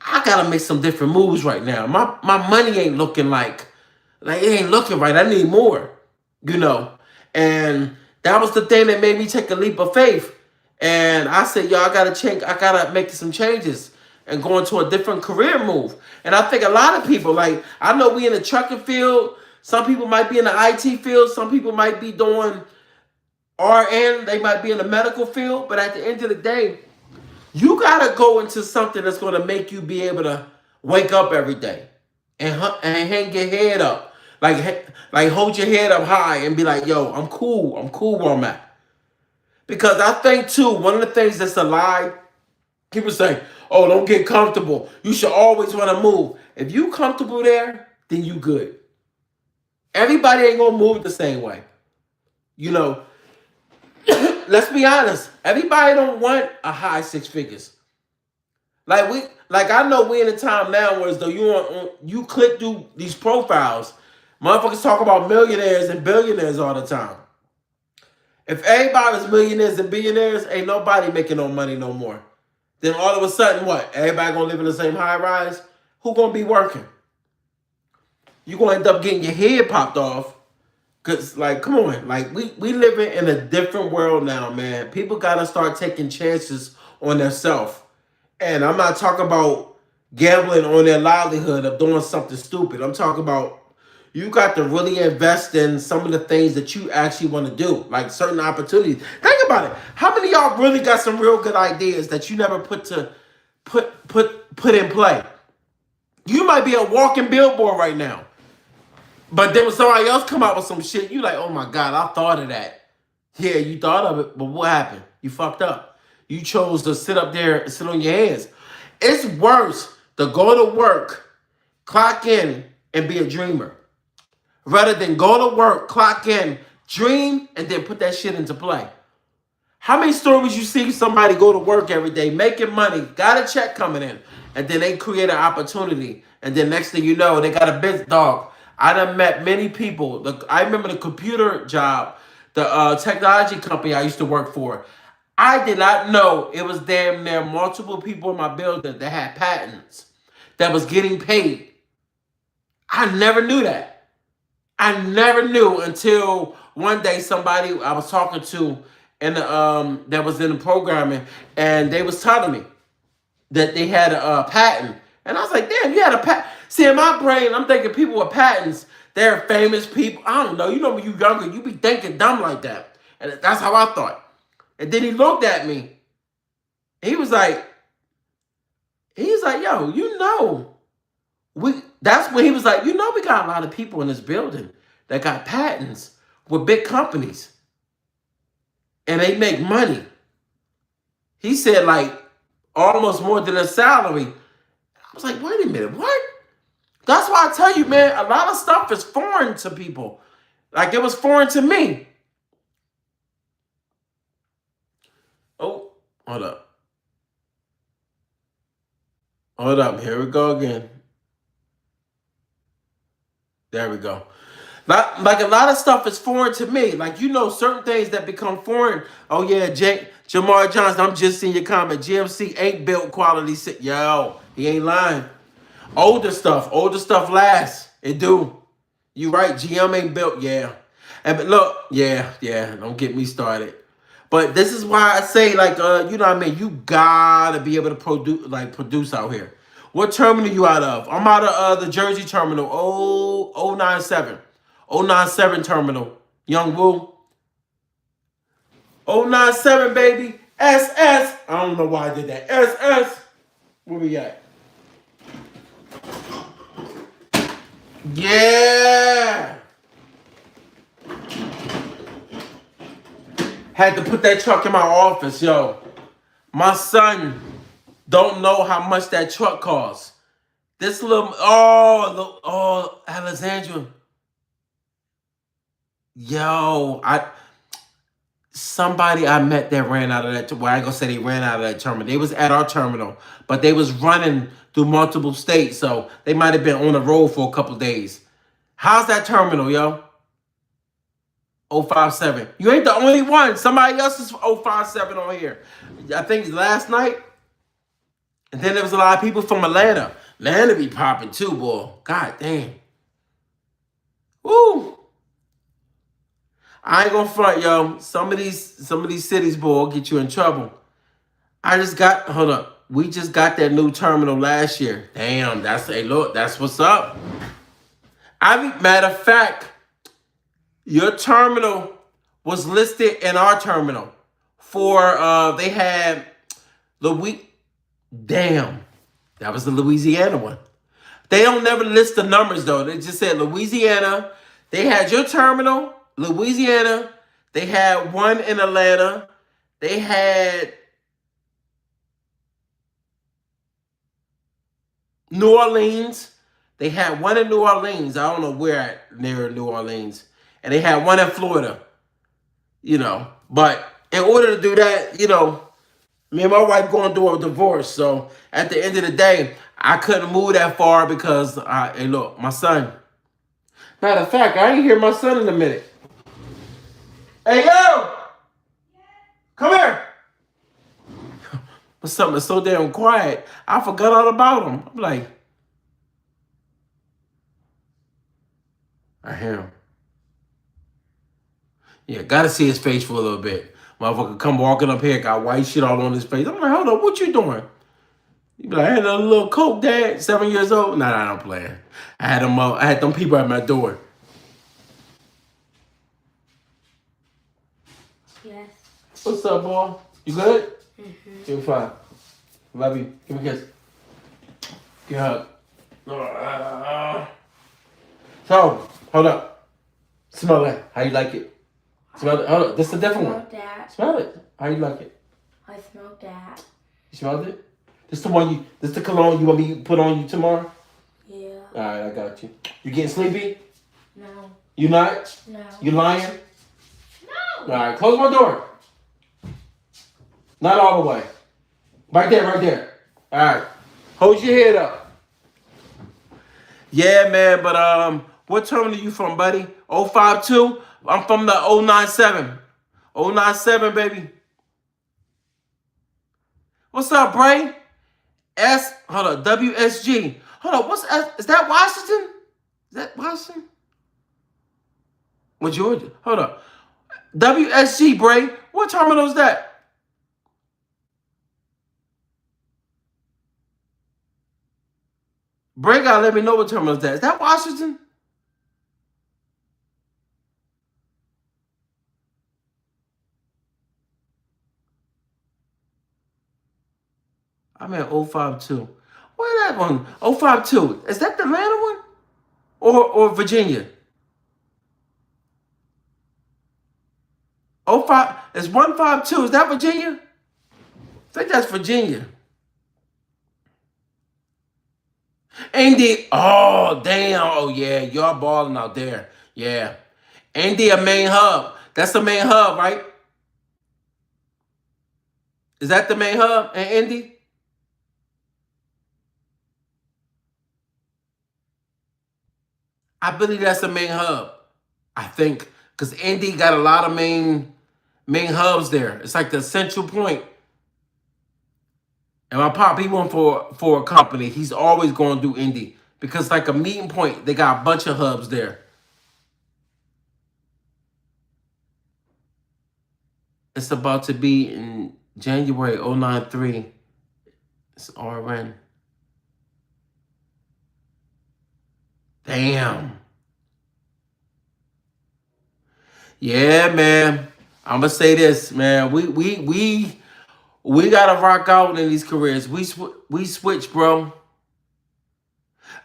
I gotta make some different moves right now. My money ain't looking like it ain't looking right. I need more, you know. And that was the thing that made me take a leap of faith. And I said, yo, I gotta change, I gotta make some changes and go into a different career move. And I think a lot of people, like, I know we in the trucking field, some people might be in the IT field, some people might be doing RN, they might be in the medical field, but at the end of the day, you gotta go into something that's gonna make you be able to wake up every day and hang your head up, like hold your head up high and be like, yo, I'm cool where I'm at. Because I think too, one of the things that's a lie, people say, oh, don't get comfortable. You should always want to move. If you comfortable there, then you good. Everybody ain't gonna move the same way. You know, let's be honest. Everybody don't want a high six figures. Like I know we in a time now where as though you click through these profiles, motherfuckers talk about millionaires and billionaires all the time. If everybody's millionaires and billionaires, ain't nobody making no money no more. Then all of a sudden, what? Everybody gonna live in the same high rise? Who gonna be working? You gonna end up getting your head popped off. Cause like, come on, like we living in a different world now, man. People gotta start taking chances on themselves. And I'm not talking about gambling on their livelihood of doing something stupid. I'm talking about you got to really invest in some of the things that you actually want to do, like certain opportunities. Think about it. How many of y'all really got some real good ideas that you never put in play? You might be a walking billboard right now. But then when somebody else come out with some shit, you like, oh my God, I thought of that. Yeah, you thought of it, but what happened? You fucked up. You chose to sit up there and sit on your hands. It's worse to go to work, clock in, and be a dreamer, rather than go to work, clock in, dream, and then put that shit into play. How many stories you see somebody go to work every day, making money, got a check coming in, and then they create an opportunity, and then next thing you know, they got a business dog. I done met many people. I remember the computer job, the technology company I used to work for. I did not know it was damn near multiple people in my building that had patents that was getting paid. I never knew that. I never knew until one day somebody I was talking to and that was in the programming, and they was telling me that they had a patent, And I was like, damn, you had a patent. See, in my brain, I'm thinking people with patents, they're famous people. I don't know. You know, when you younger, you be thinking dumb like that. And that's how I thought. And then he looked at me. He was like, yo, you know, that's when he was like, you know, we got a lot of people in this building that got patents with big companies. And they make money. He said like almost more than a salary. I was like, wait a minute, what? That's why I tell you, man, a lot of stuff is foreign to people. Like it was foreign to me. Oh, hold up. Hold up. Here we go again. There we go. Like a lot of stuff is foreign to me. Like, you know, certain things that become foreign. Oh, yeah, Jamar Johnson, I'm just seeing your comment. GMC ain't built quality. Yo, he ain't lying. Older stuff lasts. It do. You right, GM ain't built, yeah. And but look, yeah, don't get me started. But this is why I say, like, you know what I mean? You gotta be able to produce out here. What terminal you out of? I'm out of the Jersey terminal, 097. 097 terminal. Young Woo. 097, baby. SS. I don't know why I did that. SS. Where we at? Yeah. Had to put that truck in my office, yo. My son don't know how much that truck costs. This little, Alexandra. Yo, somebody I met that ran out of that, well, I ain't gonna say they ran out of that terminal. They was at our terminal, but they was running through multiple states, so they might have been on the road for a couple days. How's that terminal, yo? 057. You ain't the only one. Somebody else is 057 on here. I think last night. And then there was a lot of people from Atlanta. Atlanta be popping too, boy. God damn. Woo. I ain't gonna front, yo. Some of these cities, boy, will get you in trouble. Hold up. We just got that new terminal last year. Damn, that's what's up. Matter of fact, your terminal was listed in our terminal for they had damn, that was the Louisiana one. They don't never list the numbers though. They just said Louisiana. They had your terminal, Louisiana. They had one in Atlanta. They had New Orleans. They had one in New Orleans. I don't know where near New Orleans. And they had one in Florida. You know, but in order to do that, you know, me and my wife going through a divorce. So at the end of the day, I couldn't move that far because, hey, look, my son. Matter of fact, I ain't hear my son in a minute. Hey, yo! Come here! But something is so damn quiet, I forgot all about him. I'm like, I hear him. Yeah, gotta see his face for a little bit. Motherfucker come walking up here, got white shit all on his face. I'm like, hold up, what you doing? You be like, I had a little coke, dad, 7 years old. Nah, I'm playing. I had them people at my door. Yes. What's up, boy? You good? Mm-hmm. You're fine. Love you. Give me a kiss. Give me a hug. So, hold up. Smell that. How you like it? Smell it. Hold up. This is a different one. That. Smell it. How you like it? I smelled that. You smelled it? This the cologne you want me to put on you tomorrow? Yeah. All right, I got you. You getting sleepy? No. You not? No. You lying? No. All right, close my door. Not all the way. Right there. All right. Hold your head up. Yeah, man, but what terminal you from, buddy? 052? I'm from the 097. 097, baby. What's up, Bray? Hold up, WSG. Hold up, what's S? Is that Washington? Is that Washington? What, Georgia? Hold up. WSG, Bray. What terminal is that? Bray gotta let me know what terminal is that. Is that Washington? I'm at 052. Where that one? 052. Is that the Atlanta one? Or Virginia? 05 is 152. Is that Virginia? I think that's Virginia. Indy. Oh, damn. Oh, yeah. Y'all balling out there. Yeah. Indy, a main hub. That's the main hub, right? Is that the main hub in Indy? I believe that's the main hub. I think. Because Indy got a lot of main hubs there. It's like the central point. And my pop, he went for a company. He's always going to do Indy. Because like a meeting point, they got a bunch of hubs there. It's about to be in January 093. It's RN. Damn. Yeah, man. I'm gonna say this, man. We gotta rock out in these careers. We switch, bro.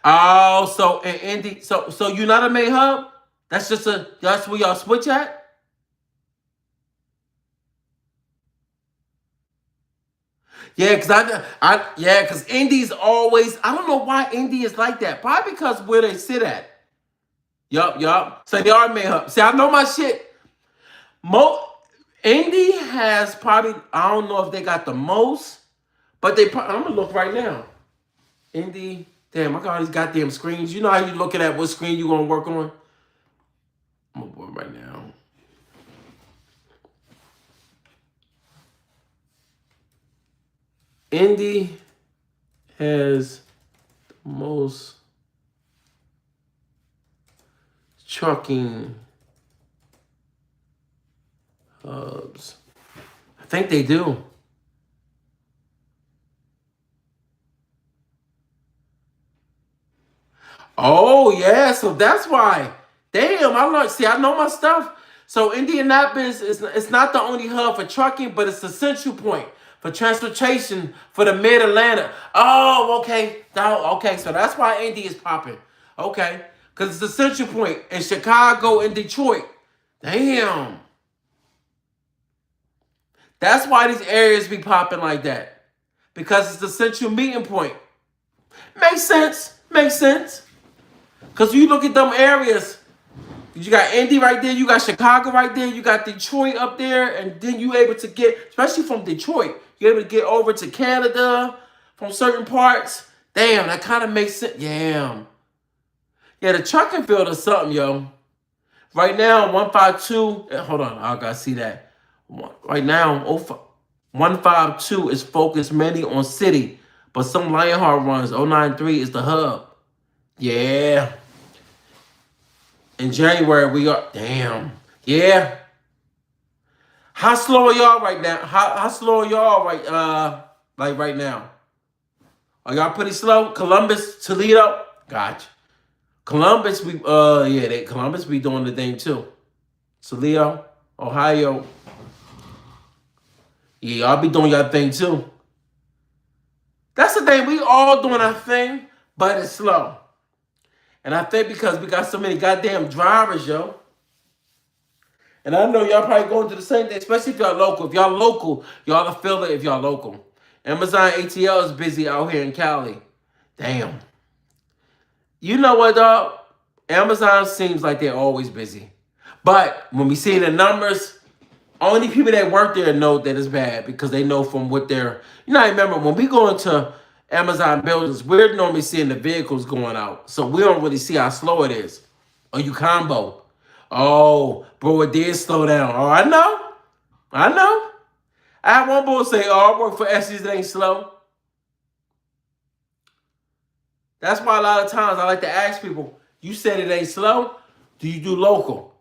Oh, so in Indy, so you're not a main hub? That's where y'all switch at? Yeah, cause Indy's always. I don't know why Indy is like that. Probably because where they sit at. Yup. So they are main hub. See, I know my shit. Mo Indy has probably. I don't know if they got the most, but I'm gonna look right now. Indy. Damn, I got all these goddamn screens. You know how you looking at what screen you gonna work on? I'm gonna work right now. Indy has the most trucking hubs. I think they do. Oh yeah, so that's why. Damn, I learned. See, I know my stuff. So Indianapolis is it's not the only hub for trucking, but it's the central point for transportation for the Mid Atlanta. Oh, okay. Now, okay, so that's why Indy is popping. Okay, because it's the central point in Chicago and Detroit. Damn, that's why these areas be popping like that because it's the central meeting point. Makes sense. Makes sense. Because you look at them areas, you got Indy right there, you got Chicago right there, you got Detroit up there, and then you able to get, especially from Detroit, you're able to get over to Canada from certain parts. Damn, that kind of makes sense. Damn. Yeah, the trucking field is something, yo. Right now, 152, hold on, I gotta see that. Right now, 152 is focused mainly on city, but some Lionheart runs, 093 is the hub. Yeah. In January, we are damn. Yeah. How slow are y'all right now? How slow are y'all like right now? Are y'all pretty slow? Columbus, Toledo? Gotcha. Columbus, Columbus be doing the thing too. Toledo, Ohio. Yeah, y'all be doing your thing too. That's the thing. We all doing our thing, but it's slow. And I think because we got so many goddamn drivers, yo. And I know y'all probably going to the same thing, especially if y'all local. If y'all local, y'all will feel it if y'all local. Amazon ATL is busy out here in Cali. Damn. You know what, dog? Amazon seems like they're always busy. But when we see the numbers, only people that work there know that it's bad because they know from what they're... You know, I remember when we go into Amazon buildings, we're normally seeing the vehicles going out. So we don't really see how slow it is. Or you combo. Oh, bro, it did slow down. Oh, I know. I know. I had one boy say, oh, I work for Estes, it ain't slow. That's why a lot of times I like to ask people, you said it ain't slow? Do you do local?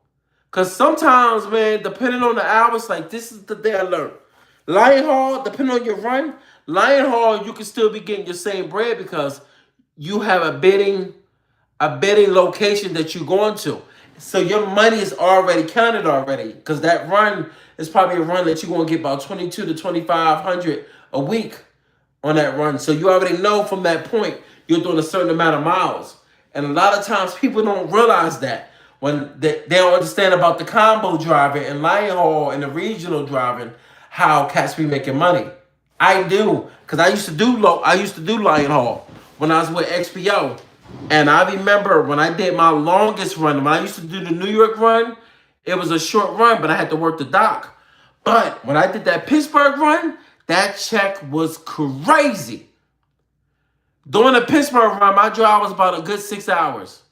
Because sometimes, man, depending on the hours, like this is the day I learned. Lion Hall, depending on your run, Lion Hall, you can still be getting your same bread because you have a bidding location that you're going to. So your money is already counted already because that run is probably a run that you're going to get about 22 to 2500 a week on that run. So you already know from that point you're doing a certain amount of miles. And a lot of times people don't realize that when they don't understand about the combo driving and line haul and the regional driving, how cats be making money. I do because I used to do line haul when I was with XPO, and I remember when I did my longest run. When I used to do the New York run, it was a short run, but I had to work the dock. But when I did that Pittsburgh run, that check was crazy. During the Pittsburgh run, my drive was about a good 6 hours.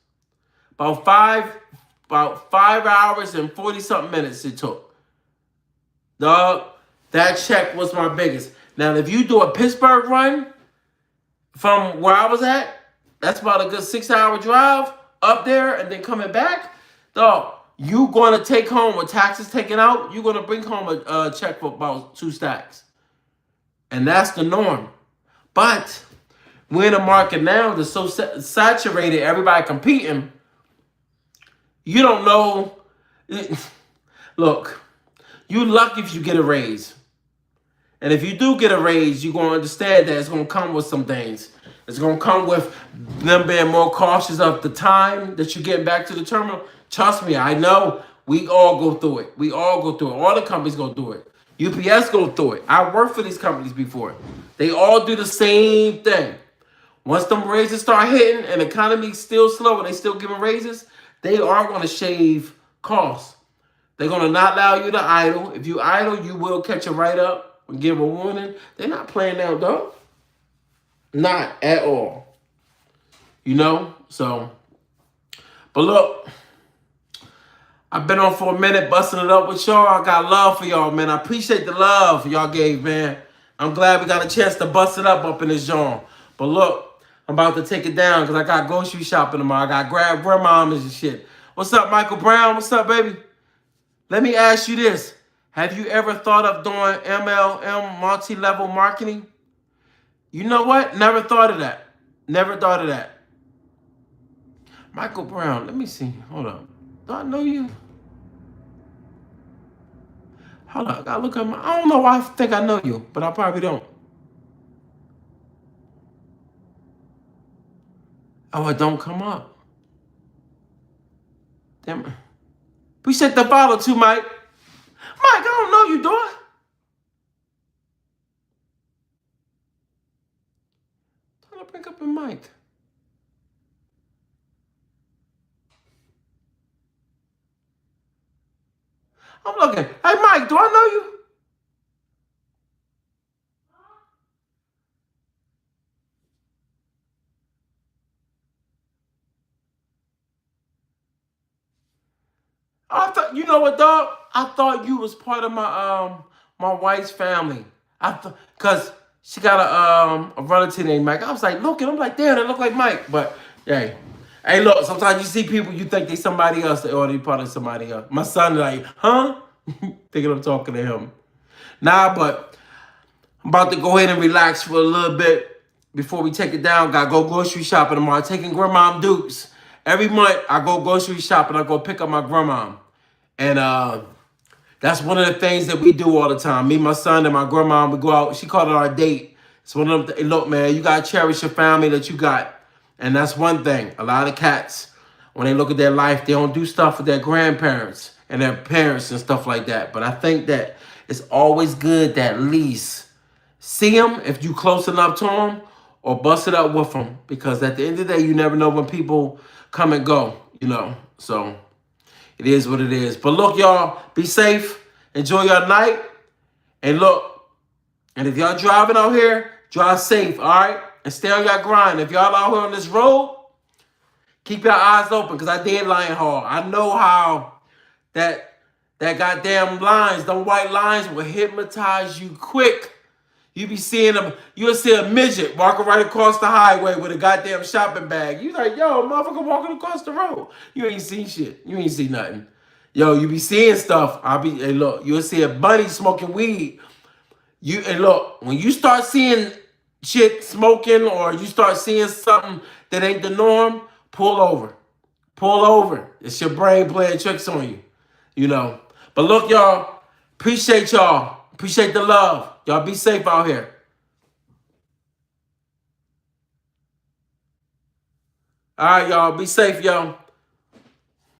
About about 5 hours and 40 something minutes it took. Dog, that check was my biggest. Now, if you do a Pittsburgh run from where I was at, that's about a good 6 hour drive up there and then coming back. Dog, you going to take home with taxes taken out, you're going to bring home a check for about 2 stacks. And that's the norm. But we're in a market now that's so saturated, everybody competing. You don't know. Look, you lucky if you get a raise. And if you do get a raise, you're going to understand that it's going to come with some things. It's going to come with them being more cautious of the time that you're getting back to the terminal. Trust me, I know we all go through it. We all go through it. All the companies go through it. UPS go through it. I worked for these companies before. They all do the same thing. Once them raises start hitting and the economy's still slow and they still giving raises, they are going to shave costs. They're going to not allow you to idle. If you idle, you will catch a write-up and give a warning. They're not playing now, dog. Not at all. You know? So, but look, I've been on for a minute busting it up with y'all. I got love for y'all, man. I appreciate the love y'all gave, man. I'm glad we got a chance to bust it up in this genre. But look, I'm about to take it down because I got grocery shopping tomorrow. I got grandmamas and shit. What's up, Michael Brown? What's up, baby? Let me ask you this. Have you ever thought of doing MLM, multi-level marketing? You know what? Never thought of that. Never thought of that. Michael Brown, let me see. Hold up. Do I know you? Hold up. I gotta look at my... I don't know why I think I know you, but I probably don't. Oh, it don't come up. Damn. Appreciate the follow too, Mike. Mike, I don't know you, doing. Trying to bring up a mic. I'm looking. Hey, Mike, do I know you? I thought, you know what, dog? I thought you was part of my wife's family. I thought, cause she got a relative named Mike. I was like, look, and I'm like, damn, they look like Mike. But hey, look. Sometimes you see people, you think they somebody else, or they part of somebody else. My son like, huh? Thinking I'm talking to him. Nah, but I'm about to go ahead and relax for a little bit before we take it down. Gotta go grocery shopping tomorrow. Taking grandma Dukes. Every month I go grocery shopping. I go pick up my grandma. And that's one of the things that we do all the time. Me, my son, and my grandma, we go out. She called it our date. It's one of them. Look, man, you got to cherish your family that you got. And that's one thing. A lot of cats, when they look at their life, they don't do stuff with their grandparents and their parents and stuff like that. But I think that it's always good to at least see them if you close enough to them or bust it up with them. Because at the end of the day, you never know when people come and go, you know. So it is what it is. But look, y'all, be safe. Enjoy your night. And look, and if y'all driving out here, drive safe, all right? And stay on your grind. If y'all out here on this road, keep your eyes open because I did line haul. I know how that goddamn lines, them white lines will hypnotize you quick. You be seeing them, you'll see a midget walking right across the highway with a goddamn shopping bag. You like, yo, motherfucker walking across the road. You ain't seen shit. You ain't seen nothing. Yo, you be seeing stuff. Hey, look, you'll see a bunny smoking weed. And look, when you start seeing shit smoking or you start seeing something that ain't the norm, pull over. Pull over. It's your brain playing tricks on you, you know. But look, y'all, appreciate y'all. Appreciate the love. Y'all be safe out here. All right, y'all, be safe, y'all.